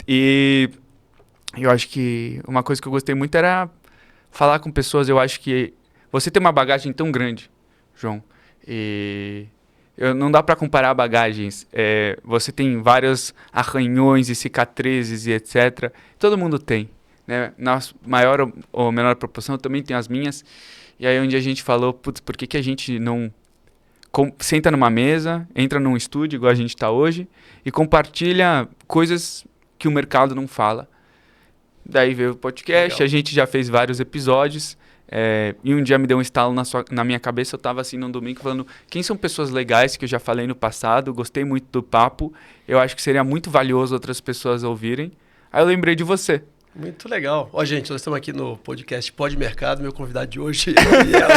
E eu acho que uma coisa que eu gostei muito era falar com pessoas. Eu acho que você tem uma bagagem tão grande, João, e não dá para comparar bagagens. Você tem vários arranhões e cicatrizes e etc. Todo mundo tem, né? Na maior ou menor proporção, eu também tenho as minhas. E aí onde a gente falou, por que a gente não senta numa mesa, entra num estúdio igual a gente está hoje e compartilha coisas que o mercado não fala. Daí veio o podcast. Legal. A gente já fez vários episódios. E um dia me deu um estalo na minha cabeça. Eu estava assim num domingo falando: quem são pessoas legais que eu já falei no passado, gostei muito do papo, eu acho que seria muito valioso outras pessoas ouvirem. Aí eu lembrei de você. Muito legal. Gente, nós estamos aqui no podcast Pod Mercado. Meu convidado de hoje é o Daniel.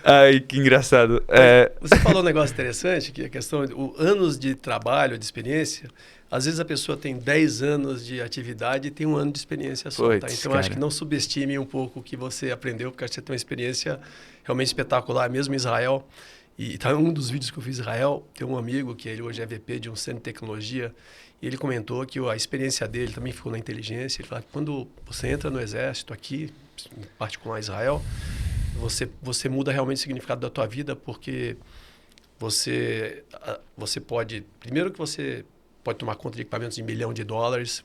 Ai, que engraçado. Você falou um negócio interessante, que a questão de anos de trabalho, de experiência. Às vezes a pessoa tem 10 anos de atividade e tem 1 ano de experiência só. Tá? Então, acho que não subestime um pouco o que você aprendeu, porque acho que você tem uma experiência realmente espetacular, mesmo em Israel. E tá, um dos vídeos que eu fiz em Israel, tem um amigo que ele hoje é VP de um centro de tecnologia, e ele comentou que a experiência dele também ficou na inteligência. Ele fala que quando você entra no exército aqui, em particular em Israel, você muda realmente o significado da tua vida, porque você pode... Primeiro que você pode tomar conta de equipamentos de $1 bilhão,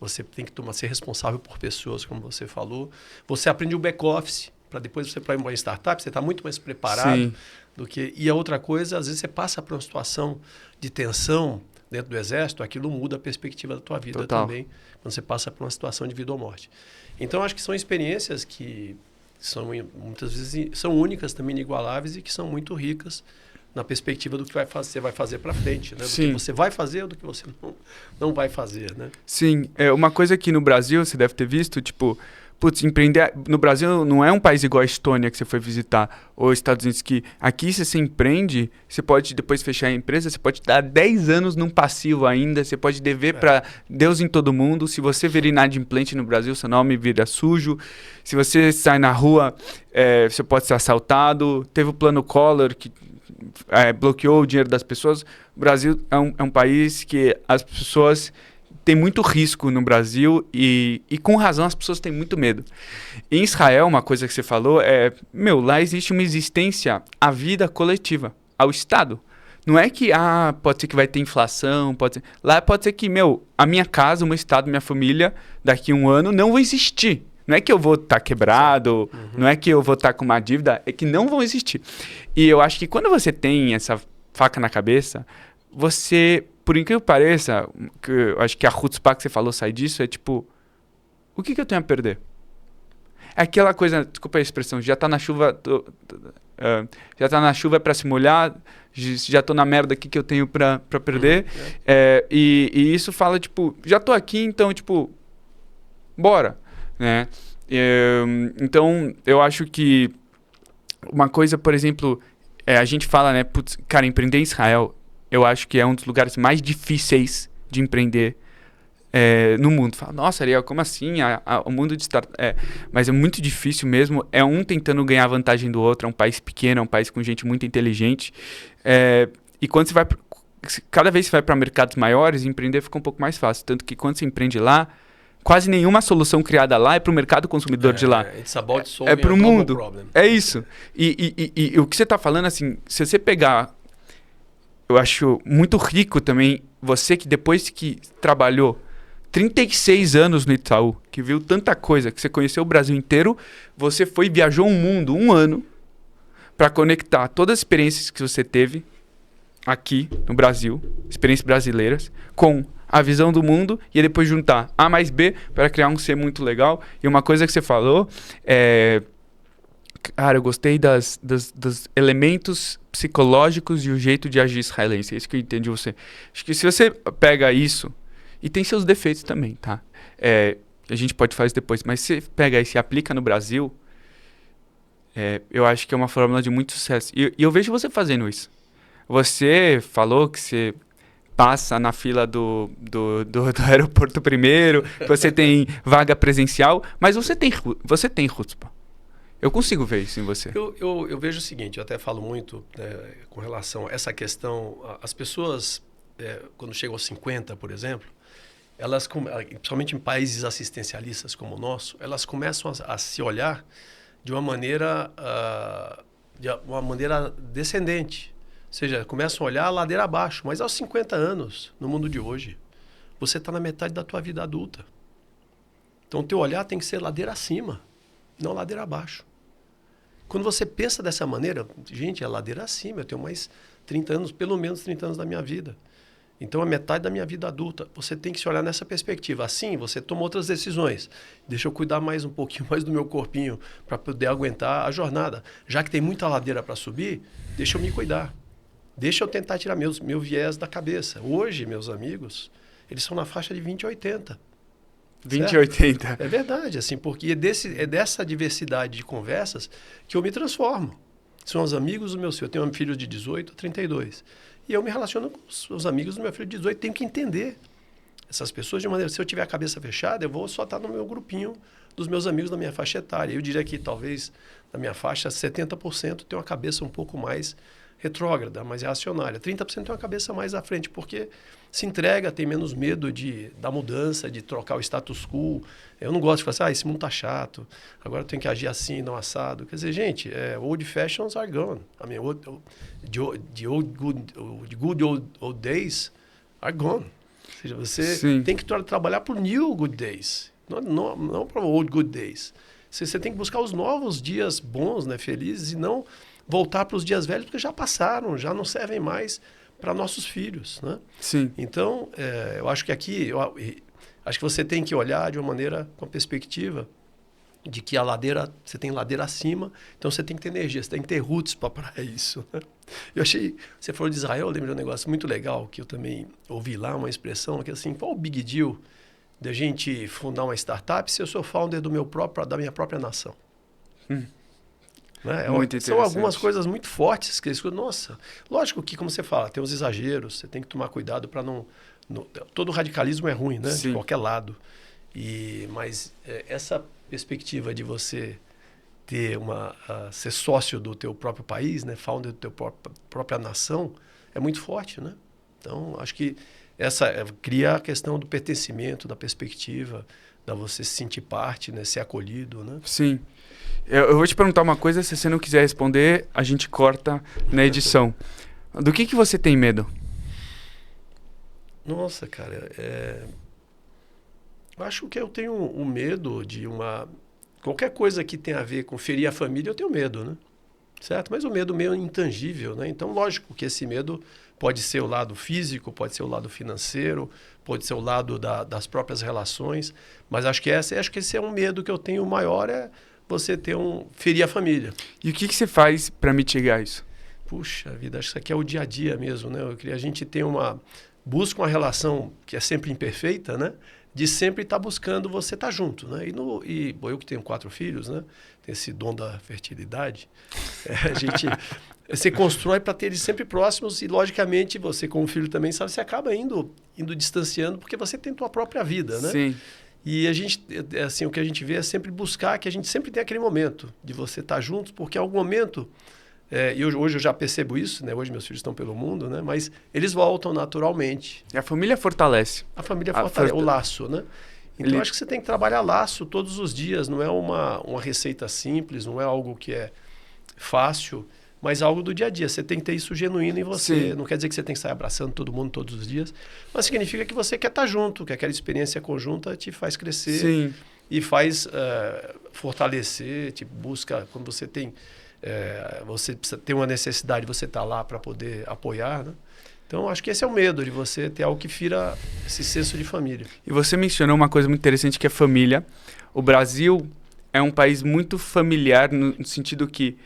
você tem que ser responsável por pessoas, como você falou. Você aprende o back-office, para depois você ir para uma startup, você está muito mais preparado. Sim. Do que... E a outra coisa, às vezes você passa por uma situação de tensão dentro do exército, aquilo muda a perspectiva da tua vida. Total. Também, quando você passa por uma situação de vida ou morte. Então, acho que são experiências que muitas vezes são únicas, também inigualáveis, e que são muito ricas na perspectiva do que você vai fazer para frente, né? Do Sim. que você vai fazer ou do que você não vai fazer, né? Sim, uma coisa que no Brasil você deve ter visto, tipo, Putz, empreender no Brasil não é um país igual a Estônia que você foi visitar, ou Estados Unidos, que aqui se você empreende, você pode depois fechar a empresa, você pode dar 10 anos num passivo ainda, você pode dever para Deus em todo mundo. Se você vir inadimplente no Brasil, seu nome vira sujo. Se você sai na rua, você pode ser assaltado. Teve o plano Collor, que bloqueou o dinheiro das pessoas. O Brasil é um país que as pessoas... Tem muito risco no Brasil e com razão as pessoas têm muito medo. Em Israel, uma coisa que você falou lá existe uma existência à vida coletiva, ao Estado. Não é que, pode ser que vai ter inflação, lá pode ser que, a minha casa, o meu Estado, minha família, daqui a um ano não vai existir. Não é que eu vou estar quebrado, não é que eu vou estar com uma dívida, é que não vão existir. E eu acho que quando você tem essa faca na cabeça, você... Por incrível que pareça, eu acho que a chutzpah que você falou sai disso, é tipo, o que eu tenho a perder? É aquela coisa, desculpa a expressão, já tá na chuva, já tá na chuva pra se molhar, já tô na merda aqui que eu tenho pra perder. E isso fala, tipo, já tô aqui, então, tipo, bora, né? Então, eu acho que uma coisa, por exemplo, a gente fala, né, putz, cara, empreender em Israel, eu acho que é um dos lugares mais difíceis de empreender no mundo. Fala, nossa, Ariel, como assim? O mundo de startup... mas é muito difícil mesmo. É um tentando ganhar vantagem do outro. É um país pequeno, é um país com gente muito inteligente. E quando você vai... Cada vez que você vai para mercados maiores, empreender fica um pouco mais fácil. Tanto que quando você empreende lá, quase nenhuma solução criada lá é para o mercado consumidor de lá. É para o mundo. É isso. E o que você está falando, assim, se você pegar... Eu acho muito rico também você que depois que trabalhou 36 anos no Itaú, que viu tanta coisa, que você conheceu o Brasil inteiro, você viajou o mundo um ano para conectar todas as experiências que você teve aqui no Brasil, experiências brasileiras, com a visão do mundo e depois juntar A mais B para criar um ser muito legal. E uma coisa que você falou cara, eu gostei dos elementos psicológicos e o jeito de agir israelense. É isso que eu entendi de você. Acho que se você pega isso, e tem seus defeitos também, tá? A gente pode fazer depois, mas se você pega e se aplica no Brasil, eu acho que é uma fórmula de muito sucesso. E eu vejo você fazendo isso. Você falou que você passa na fila do aeroporto primeiro, que você tem vaga presencial, mas você tem chutzpah. Eu consigo ver isso em você. Eu vejo o seguinte, eu até falo muito com relação a essa questão. As pessoas, quando chegam aos 50, por exemplo, elas, principalmente em países assistencialistas como o nosso, elas começam a se olhar de uma maneira descendente. Ou seja, começam a olhar a ladeira abaixo. Mas aos 50 anos, no mundo de hoje, você está na metade da tua vida adulta. Então, o teu olhar tem que ser ladeira acima, não ladeira abaixo. Quando você pensa dessa maneira, gente, é ladeira acima, eu tenho mais 30 anos, pelo menos 30 anos da minha vida. Então, é metade da minha vida adulta. Você tem que se olhar nessa perspectiva. Assim, você toma outras decisões. Deixa eu cuidar mais um pouquinho mais do meu corpinho para poder aguentar a jornada. Já que tem muita ladeira para subir, deixa eu me cuidar. Deixa eu tentar tirar meu viés da cabeça. Hoje, meus amigos, eles são na faixa de 20 e 80. 20 e 80. É verdade, assim, porque é dessa diversidade de conversas que eu me transformo. São os amigos do meu filho. Eu tenho um filho de 18 a 32. E eu me relaciono com os amigos do meu filho de 18. Tenho que entender essas pessoas de maneira... Se eu tiver a cabeça fechada, eu vou só estar no meu grupinho dos meus amigos da minha faixa etária. Eu diria que talvez na minha faixa 70% tem uma cabeça um pouco mais retrógrada, mais reacionária. 30% tem uma cabeça mais à frente, porque se entrega, tem menos medo da mudança, de trocar o status quo. Eu não gosto de falar assim, esse mundo tá chato, agora eu tenho que agir assim, não assado. Quer dizer, gente, old fashions are gone. I mean, the good old days are gone. Ou seja, você tem que trabalhar por new good days, não para old good days. Você tem que buscar os novos dias bons, né, felizes, e não voltar para os dias velhos, porque já passaram, já não servem mais para nossos filhos, né? Sim. Então, eu acho que aqui, acho que você tem que olhar de uma maneira, com a perspectiva de que a ladeira, você tem ladeira acima, então você tem que ter energia, você tem que ter roots para isso, né? Você falou de Israel, eu lembro de um negócio muito legal, que eu também ouvi lá, uma expressão, que assim, qual o big deal de a gente fundar uma startup se eu sou founder da minha própria nação? Né? São algumas coisas muito fortes que eles... Nossa, lógico que, como você fala, tem os exageros, você tem que tomar cuidado para não... Todo radicalismo é ruim, né? Sim. De qualquer lado. Mas essa perspectiva de você ter ser sócio do teu próprio país, né? Founder do teu própria nação, é muito forte, né? Então, acho que cria a questão do pertencimento, da perspectiva, da você se sentir parte, né? Ser acolhido, né? Sim. Eu vou te perguntar uma coisa, se você não quiser responder, a gente corta na edição. Do que você tem medo? Nossa, cara, eu acho que eu tenho um medo de qualquer coisa que tenha a ver com ferir a família, eu tenho medo, né? Certo? Mas o medo meio intangível, né? Então, lógico que esse medo pode ser o lado físico, pode ser o lado financeiro, pode ser o lado das próprias relações, mas acho que esse é um medo que eu tenho maior, é você ferir a família. E o que você faz para mitigar isso? Puxa vida, acho que isso aqui é o dia a dia mesmo, né? A gente busca uma relação que é sempre imperfeita, né? De sempre estar buscando você estar junto, né? Eu que tenho 4 filhos, né? Tenho esse dom da fertilidade. Você constrói para ter eles sempre próximos e, logicamente, você como filho também sabe, você acaba indo distanciando porque você tem tua própria vida, né? Sim. E o que a gente vê é sempre buscar que a gente sempre tenha aquele momento de você estar juntos, porque em algum momento... E hoje eu já percebo isso, né? Hoje meus filhos estão pelo mundo, né? Mas eles voltam naturalmente. E a família fortalece. A família fortalece, o laço, né? Então, eu acho que você tem que trabalhar laço todos os dias. Não é uma receita simples, não é algo que é fácil, mas algo do dia a dia. Você tem que ter isso genuíno em você. Sim. Não quer dizer que você tem que sair abraçando todo mundo todos os dias, mas significa que você quer estar junto, que aquela experiência conjunta te faz crescer. Sim. E faz fortalecer, busca, quando você tem... você precisa ter uma necessidade, você está lá para poder apoiar, né? Então, acho que esse é o medo de você ter algo que fira esse senso de família. E você mencionou uma coisa muito interessante que é família. O Brasil é um país muito familiar no sentido que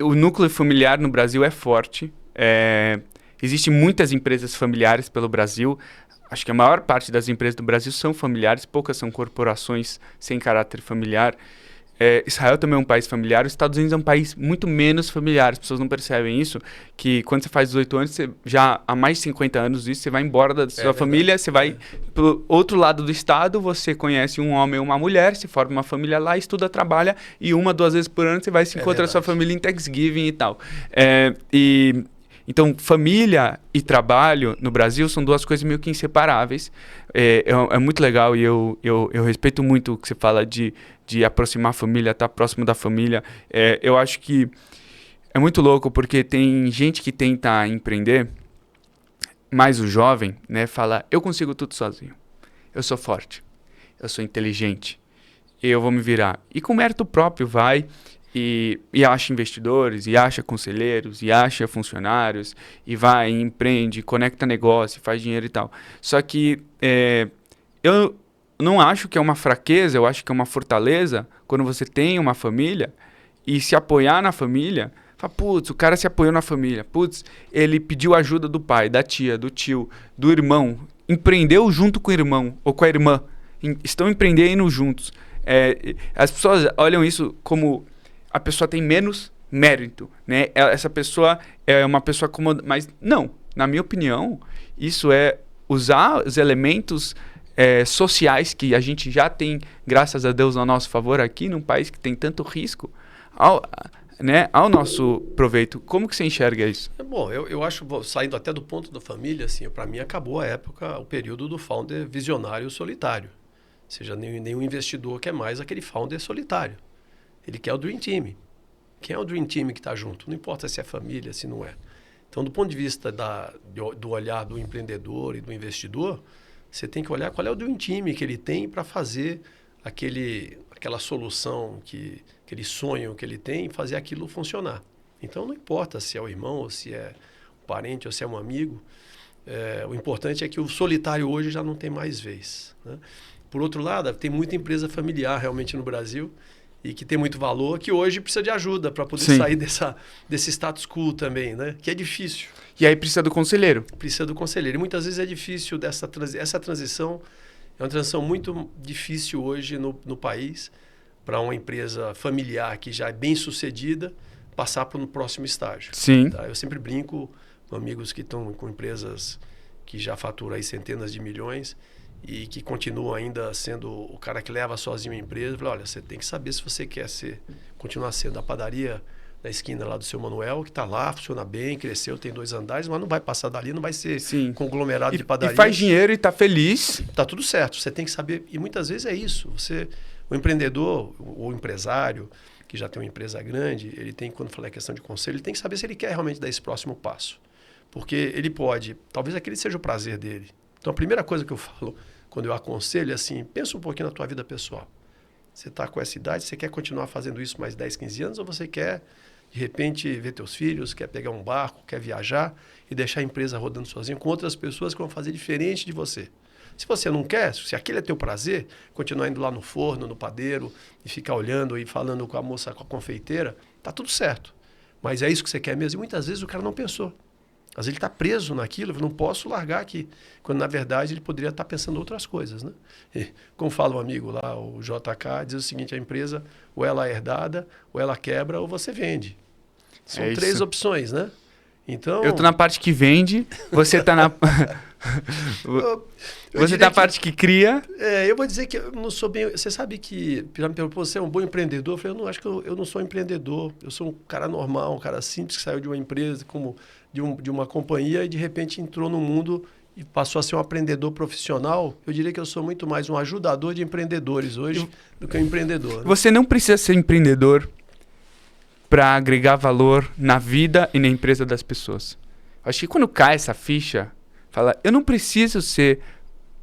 o núcleo familiar no Brasil é forte. Existem muitas empresas familiares pelo Brasil. Acho que a maior parte das empresas do Brasil são familiares, poucas são corporações sem caráter familiar. Israel também é um país familiar, os Estados Unidos é um país muito menos familiar, as pessoas não percebem isso, que quando você faz 18 anos, você já há mais de 50 anos você vai embora da sua família, você vai pro outro lado do estado, você conhece um homem ou uma mulher, se forma uma família lá, estuda, trabalha, e 1, 2 vezes por ano você vai se encontrar a sua família em Thanksgiving e tal. Então, família e trabalho no Brasil são duas coisas meio que inseparáveis. É muito legal e eu respeito muito o que você fala de aproximar a família, estar próximo da família. Eu acho que é muito louco porque tem gente que tenta empreender, mas o jovem, né, fala, eu consigo tudo sozinho. Eu sou forte, eu sou inteligente, eu vou me virar. E com mérito próprio vai... E acha investidores, e acha conselheiros, e acha funcionários, e vai, e empreende, conecta negócio, faz dinheiro e tal. Só que eu não acho que é uma fraqueza, eu acho que é uma fortaleza quando você tem uma família e se apoiar na família. Fala, putz, o cara se apoiou na família. Putz, ele pediu ajuda do pai, da tia, do tio, do irmão. Empreendeu junto com o irmão ou com a irmã. Estão empreendendo juntos. As pessoas olham isso como... a pessoa tem menos mérito, né? Essa pessoa é uma pessoa como... Mas não, na minha opinião, isso é usar os elementos sociais que a gente já tem, graças a Deus, ao nosso favor aqui, num país que tem tanto risco, ao nosso proveito. Como que você enxerga isso? Bom, eu acho, saindo até do ponto da família, assim, para mim acabou a época, o período do founder visionário solitário. Ou seja, nenhum investidor quer mais aquele founder solitário. Ele quer o Dream Team. Quem é o Dream Team que está junto? Não importa se é família, se não é. Então, do ponto de vista do olhar do empreendedor e do investidor, você tem que olhar qual é o Dream Team que ele tem para fazer aquela solução, aquele sonho que ele tem, fazer aquilo funcionar. Então, não importa se é o irmão, ou se é um parente, ou se é um amigo. O importante é que o solitário hoje já não tem mais vez, né? Por outro lado, tem muita empresa familiar realmente no Brasil, e que tem muito valor, que hoje precisa de ajuda para poder sair desse status quo também, né? Que é difícil. E aí precisa do conselheiro. Precisa do conselheiro. E muitas vezes é difícil essa transição, É uma transição muito difícil hoje no país para uma empresa familiar que já é bem sucedida passar para o próximo estágio. Sim. Tá? Eu sempre brinco com amigos que estão com empresas que já faturam aí centenas de milhões e que continuam ainda sendo o cara que leva sozinho a empresa. Eu falo, olha, você tem que saber se você quer continuar sendo a padaria da esquina lá do seu Manuel, que está lá, funciona bem, cresceu, tem 2 andares, mas não vai passar dali, não vai ser conglomerado de padaria. E faz dinheiro e está feliz. Tá tudo certo, você tem que saber, e muitas vezes é isso, o empreendedor, o empresário, que já tem uma empresa grande, ele tem, quando falar questão de conselho, ele tem que saber se ele quer realmente dar esse próximo passo. Porque ele pode, talvez aquele seja o prazer dele. Então a primeira coisa que eu falo, quando eu aconselho, é assim, pensa um pouquinho na tua vida pessoal. Você está com essa idade, você quer continuar fazendo isso mais 10, 15 anos, ou você quer, de repente, ver teus filhos, quer pegar um barco, quer viajar e deixar a empresa rodando sozinho com outras pessoas que vão fazer diferente de você? Se você não quer, se aquele é teu prazer, continuar indo lá no forno, no padeiro, e ficar olhando e falando com a moça, com a confeiteira, tá tudo certo. Mas é isso que você quer mesmo? E muitas vezes o cara não pensou. Às vezes ele está preso naquilo, eu não posso largar aqui. Quando, na verdade, ele poderia estar pensando outras coisas, né? E, como fala um amigo lá, o JK, diz o seguinte, a empresa ou ela é herdada, ou ela quebra, ou você vende. São 3 opções, né? Então... Eu tô na parte que vende, você tá na... Você tá na parte que cria. Eu vou dizer que eu não sou bem... Você sabe que, já me perguntou, você é um bom empreendedor? Eu falei, eu não acho que eu não sou empreendedor. Eu sou um cara normal, um cara simples que saiu de uma empresa, de uma companhia e de repente entrou no mundo e passou a ser um empreendedor profissional. Eu diria que eu sou muito mais um ajudador de empreendedores hoje do que um empreendedor. Né? Você não precisa ser empreendedor para agregar valor na vida e na empresa das pessoas. Acho que quando cai essa ficha, fala, eu não preciso ser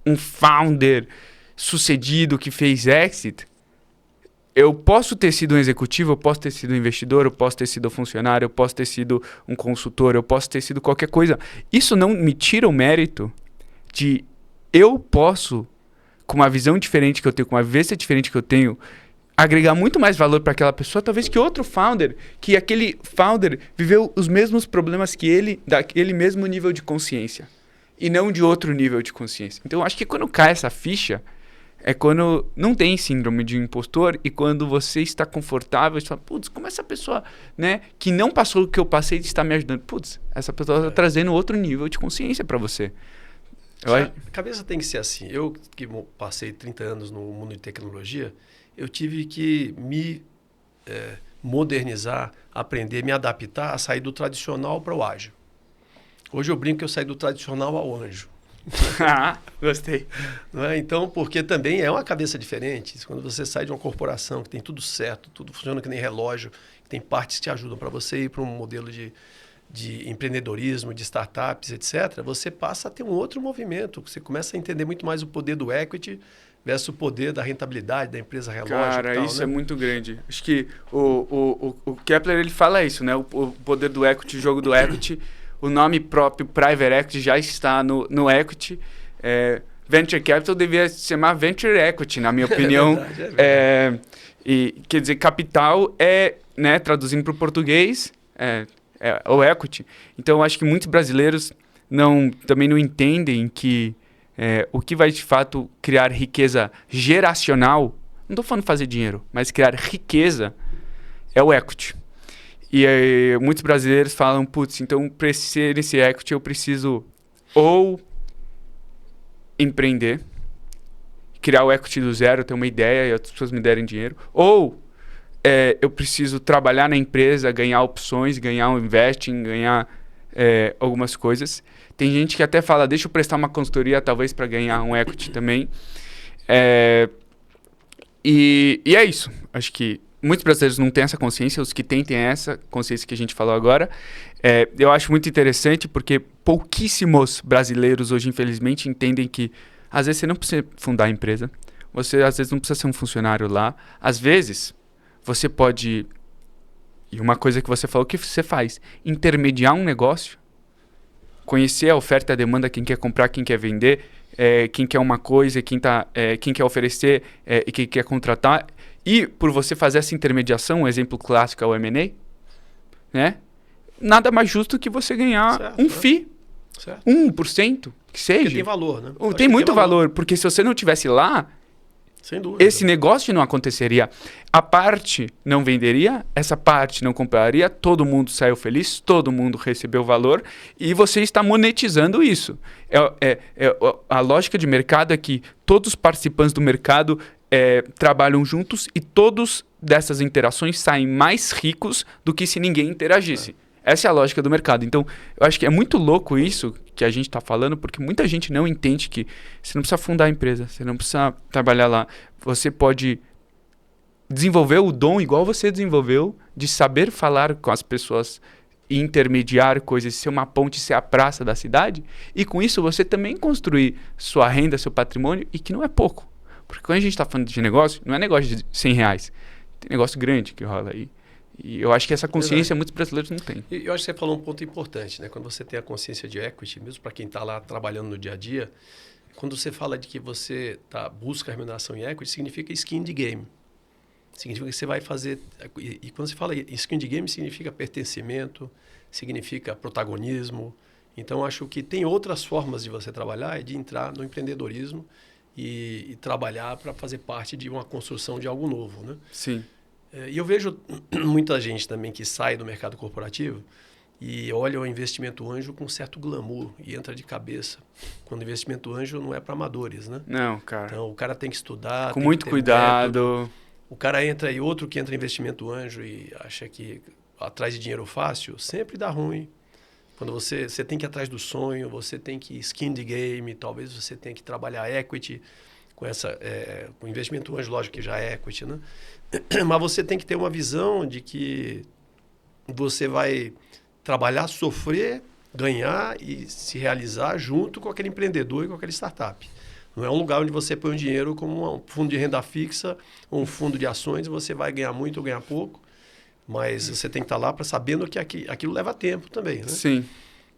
um founder sucedido que fez exit. Eu posso ter sido um executivo, eu posso ter sido um investidor, eu posso ter sido um funcionário, eu posso ter sido um consultor, eu posso ter sido qualquer coisa. Isso não me tira o mérito de eu posso, com uma visão diferente que eu tenho, com uma vivência diferente que eu tenho, agregar muito mais valor para aquela pessoa, talvez que outro founder, que aquele founder viveu os mesmos problemas que ele, daquele mesmo nível de consciência, e não de outro nível de consciência. Então, eu acho que quando cai essa ficha, é quando não tem síndrome de impostor e quando você está confortável, você fala, putz, como essa pessoa, né, que não passou o que eu passei está me ajudando. Putz, essa pessoa está trazendo outro nível de consciência para você. A cabeça tem que ser assim. Eu que passei 30 anos no mundo de tecnologia, eu tive que me modernizar, aprender, me adaptar a sair do tradicional para o ágil. Hoje eu brinco que eu saí do tradicional ao anjo. Gostei. Não é? Então, porque também é uma cabeça diferente. Quando você sai de uma corporação que tem tudo certo, tudo funciona que nem relógio, que tem partes que te ajudam para você ir para um modelo de empreendedorismo, de startups, etc., você passa a ter um outro movimento. Você começa a entender muito mais o poder do equity versus o poder da rentabilidade da empresa relógio. Cara, tal, isso né? é muito grande. Acho que o Kepler ele fala isso, né? O poder do equity, o jogo do equity. O nome próprio Private Equity já está no equity. Venture Capital devia se chamar Venture Equity, na minha opinião. É verdade. E, quer dizer, capital né, traduzindo para o português, o equity. Então, eu acho que muitos brasileiros também não entendem que o que vai, de fato, criar riqueza geracional, não estou falando fazer dinheiro, mas criar riqueza é o equity. E muitos brasileiros falam, putz, então para ser esse equity eu preciso ou empreender, criar o equity do zero, ter uma ideia e as pessoas me derem dinheiro, ou eu preciso trabalhar na empresa, ganhar opções, ganhar um investing, ganhar algumas coisas. Tem gente que até fala, deixa eu prestar uma consultoria talvez para ganhar um equity também. E é isso, acho que muitos brasileiros não têm essa consciência, os que têm essa consciência que a gente falou agora. Eu acho muito interessante porque pouquíssimos brasileiros hoje, infelizmente, entendem que às vezes você não precisa fundar a empresa, você às vezes não precisa ser um funcionário lá, às vezes você pode, e uma coisa que você falou que você faz, intermediar um negócio, conhecer a oferta e a demanda, quem quer comprar, quem quer vender, quem quer uma coisa, quem quer oferecer e quem quer contratar. E por você fazer essa intermediação, um exemplo clássico é o M&A, né? Nada mais justo que você ganhar um FII, 1%. que seja. Porque tem valor, né? Tem muito valor, porque se você não tivesse lá, sem dúvida, esse negócio não aconteceria. A parte não venderia, essa parte não compraria, todo mundo saiu feliz, todo mundo recebeu valor e você está monetizando isso. A lógica de mercado é que todos os participantes do mercado trabalham juntos e todos dessas interações saem mais ricos do que se ninguém interagisse. Essa é a lógica do mercado. Então, eu acho que é muito louco isso que a gente está falando, porque muita gente não entende que você não precisa fundar a empresa, você não precisa trabalhar lá. Você pode desenvolver o dom igual você desenvolveu, de saber falar com as pessoas e intermediar coisas, ser uma ponte, ser a praça da cidade. E com isso você também construir sua renda, seu patrimônio, e que não é pouco. Porque quando a gente está falando de negócio, não é negócio de R$100. Tem negócio grande que rola aí. E eu acho que essa consciência muitos brasileiros não têm. E eu acho que você falou um ponto importante, né? Quando você tem a consciência de equity, mesmo para quem está lá trabalhando no dia a dia, quando você fala de que você busca a remuneração em equity, significa skin de game. Significa que você vai fazer... E quando você fala skin de game, significa pertencimento, significa protagonismo. Então, acho que tem outras formas de você trabalhar, de entrar no empreendedorismo e trabalhar para fazer parte de uma construção de algo novo, né? Sim. E eu vejo muita gente também que sai do mercado corporativo e olha o investimento anjo com certo glamour e entra de cabeça. Quando o investimento anjo não é para amadores, né? Não, cara. Então, o cara tem que estudar. Com muito cuidado. Método. O cara entra e outro que entra em investimento anjo e acha que atrás de dinheiro fácil, sempre dá ruim. Quando você tem que ir atrás do sonho, você tem que skin the game, talvez você tenha que trabalhar equity com investimento anjo, lógico que já é equity, né? Mas você tem que ter uma visão de que você vai trabalhar, sofrer, ganhar e se realizar junto com aquele empreendedor e com aquele startup. Não é um lugar onde você põe o dinheiro como um fundo de renda fixa ou um fundo de ações, você vai ganhar muito ou ganhar pouco, mas você tem que estar lá para sabendo que aquilo leva tempo também, né? Sim.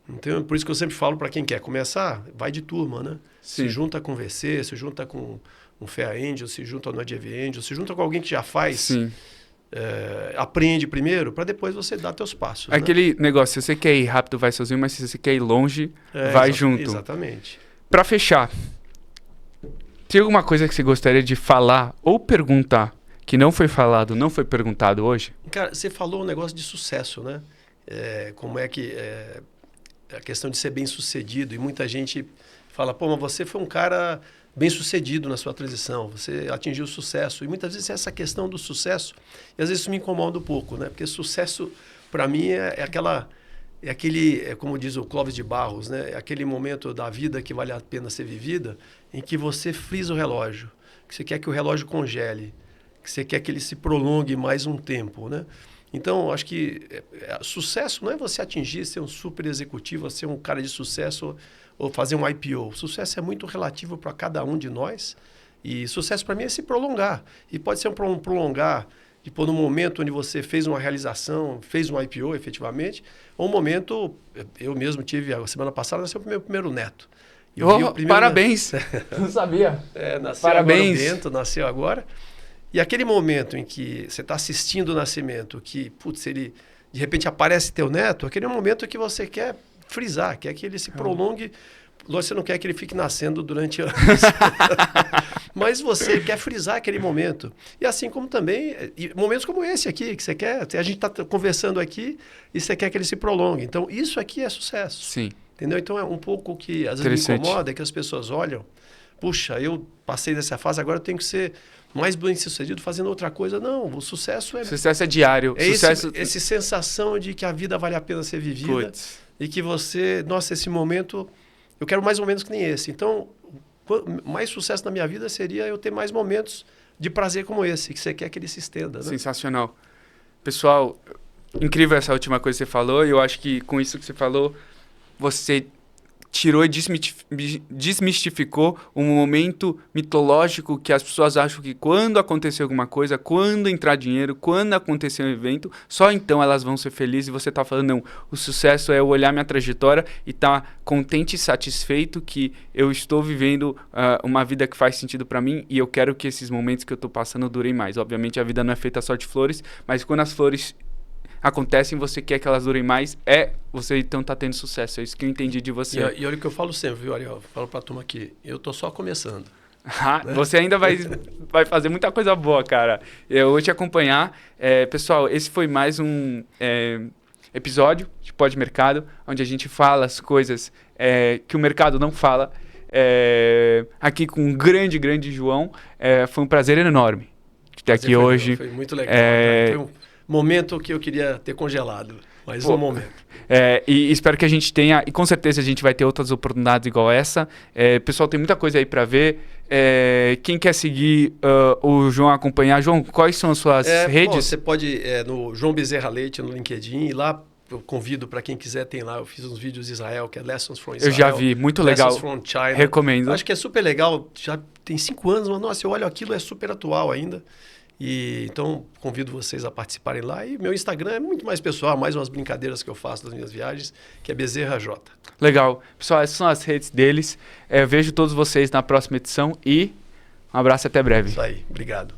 Então, por isso que eu sempre falo para quem quer começar, vai de turma, né? Sim. Se junta com VC, se junta com um Fair Angel, se junta no ADV Angel, se junta com alguém que já faz, Sim. Aprende primeiro, para depois você dar teus passos. Aquele negócio, se você quer ir rápido, vai sozinho, mas se você quer ir longe, vai junto. Exatamente. Para fechar, tem alguma coisa que você gostaria de falar ou perguntar que não foi falado, não foi perguntado hoje? Cara, você falou um negócio de sucesso, né? Como é que... a questão de ser bem-sucedido, e muita gente fala, pô, mas você foi um cara bem-sucedido na sua transição, você atingiu sucesso. E muitas vezes essa questão do sucesso, e às vezes isso me incomoda um pouco, né? Porque sucesso, para mim, como diz o Clóvis de Barros, né? É aquele momento da vida que vale a pena ser vivida, em que você frisa o relógio, que você quer que o relógio congele, que você quer que ele se prolongue mais um tempo, né? Então, acho que sucesso não é você atingir, ser um super executivo, ser um cara de sucesso ou fazer um IPO. Sucesso é muito relativo para cada um de nós. E sucesso para mim é se prolongar. E pode ser um prolongar, tipo, no momento onde você fez uma realização, fez um IPO efetivamente, ou um momento, eu mesmo tive, a semana passada, nasceu o meu primeiro neto. Parabéns! Não sabia. Nasceu Parabéns. Agora o Bento, nasceu agora. E aquele momento em que você está assistindo o nascimento, que, putz, ele de repente aparece teu neto, aquele é um momento que você quer frisar, quer que ele se prolongue. Você não quer que ele fique nascendo durante anos. Mas você quer frisar aquele momento. E assim como também, momentos como esse aqui, que você quer, a gente está conversando aqui e você quer que ele se prolongue. Então, isso aqui é sucesso. Sim. Entendeu? Então, é um pouco que às vezes me incomoda, é que as pessoas olham, puxa, eu passei dessa fase, agora eu tenho que ser mais bem-sucedido fazendo outra coisa. Não, o sucesso é... Sucesso é diário. Essa sensação de que a vida vale a pena ser vivida. Puts. E que você... Nossa, esse momento... Eu quero mais ou menos que nem esse. Então, mais sucesso na minha vida seria eu ter mais momentos de prazer como esse, que você quer que ele se estenda. Né? Sensacional. Pessoal, incrível essa última coisa que você falou. E eu acho que com isso que você falou, você tirou e desmistificou um momento mitológico que as pessoas acham que quando acontecer alguma coisa, quando entrar dinheiro, quando acontecer um evento, só então elas vão ser felizes. E você está falando, não, o sucesso é eu olhar minha trajetória e estar contente e satisfeito que eu estou vivendo uma vida que faz sentido para mim e eu quero que esses momentos que eu estou passando durem mais. Obviamente a vida não é feita só de flores, mas quando as flores acontecem, você quer que elas durem mais, você então tá tendo sucesso. É isso que eu entendi de você. E olha o que eu falo sempre, viu, Ariel? Eu falo pra turma aqui, eu tô só começando. Você ainda vai fazer muita coisa boa, cara. Eu vou te acompanhar. Pessoal, esse foi mais um episódio de Pod Mercado, onde a gente fala as coisas que o mercado não fala. Aqui com um grande João. Foi um prazer enorme ter aqui hoje. Foi muito legal. Foi um momento que eu queria ter congelado. Mais um momento. E espero que a gente tenha, e com certeza a gente vai ter outras oportunidades igual essa. Pessoal, tem muita coisa aí para ver. Quem quer seguir o João, acompanhar, João, quais são as suas redes? Bom, você pode no João Bezerra Leite no LinkedIn, e lá eu convido para quem quiser, tem lá, eu fiz uns vídeos de Israel, que é Lessons from Israel. Eu já vi, muito legal. Lessons from China. Recomendo. Acho que é super legal, já tem 5 anos, mas nossa, eu olho aquilo, é super atual ainda. E então convido vocês a participarem lá. E meu Instagram é muito mais pessoal, mais umas brincadeiras que eu faço das minhas viagens, que é Bezerra J. Legal. Pessoal, essas são as redes deles. Eu vejo todos vocês na próxima edição e um abraço e até breve. Isso aí, obrigado.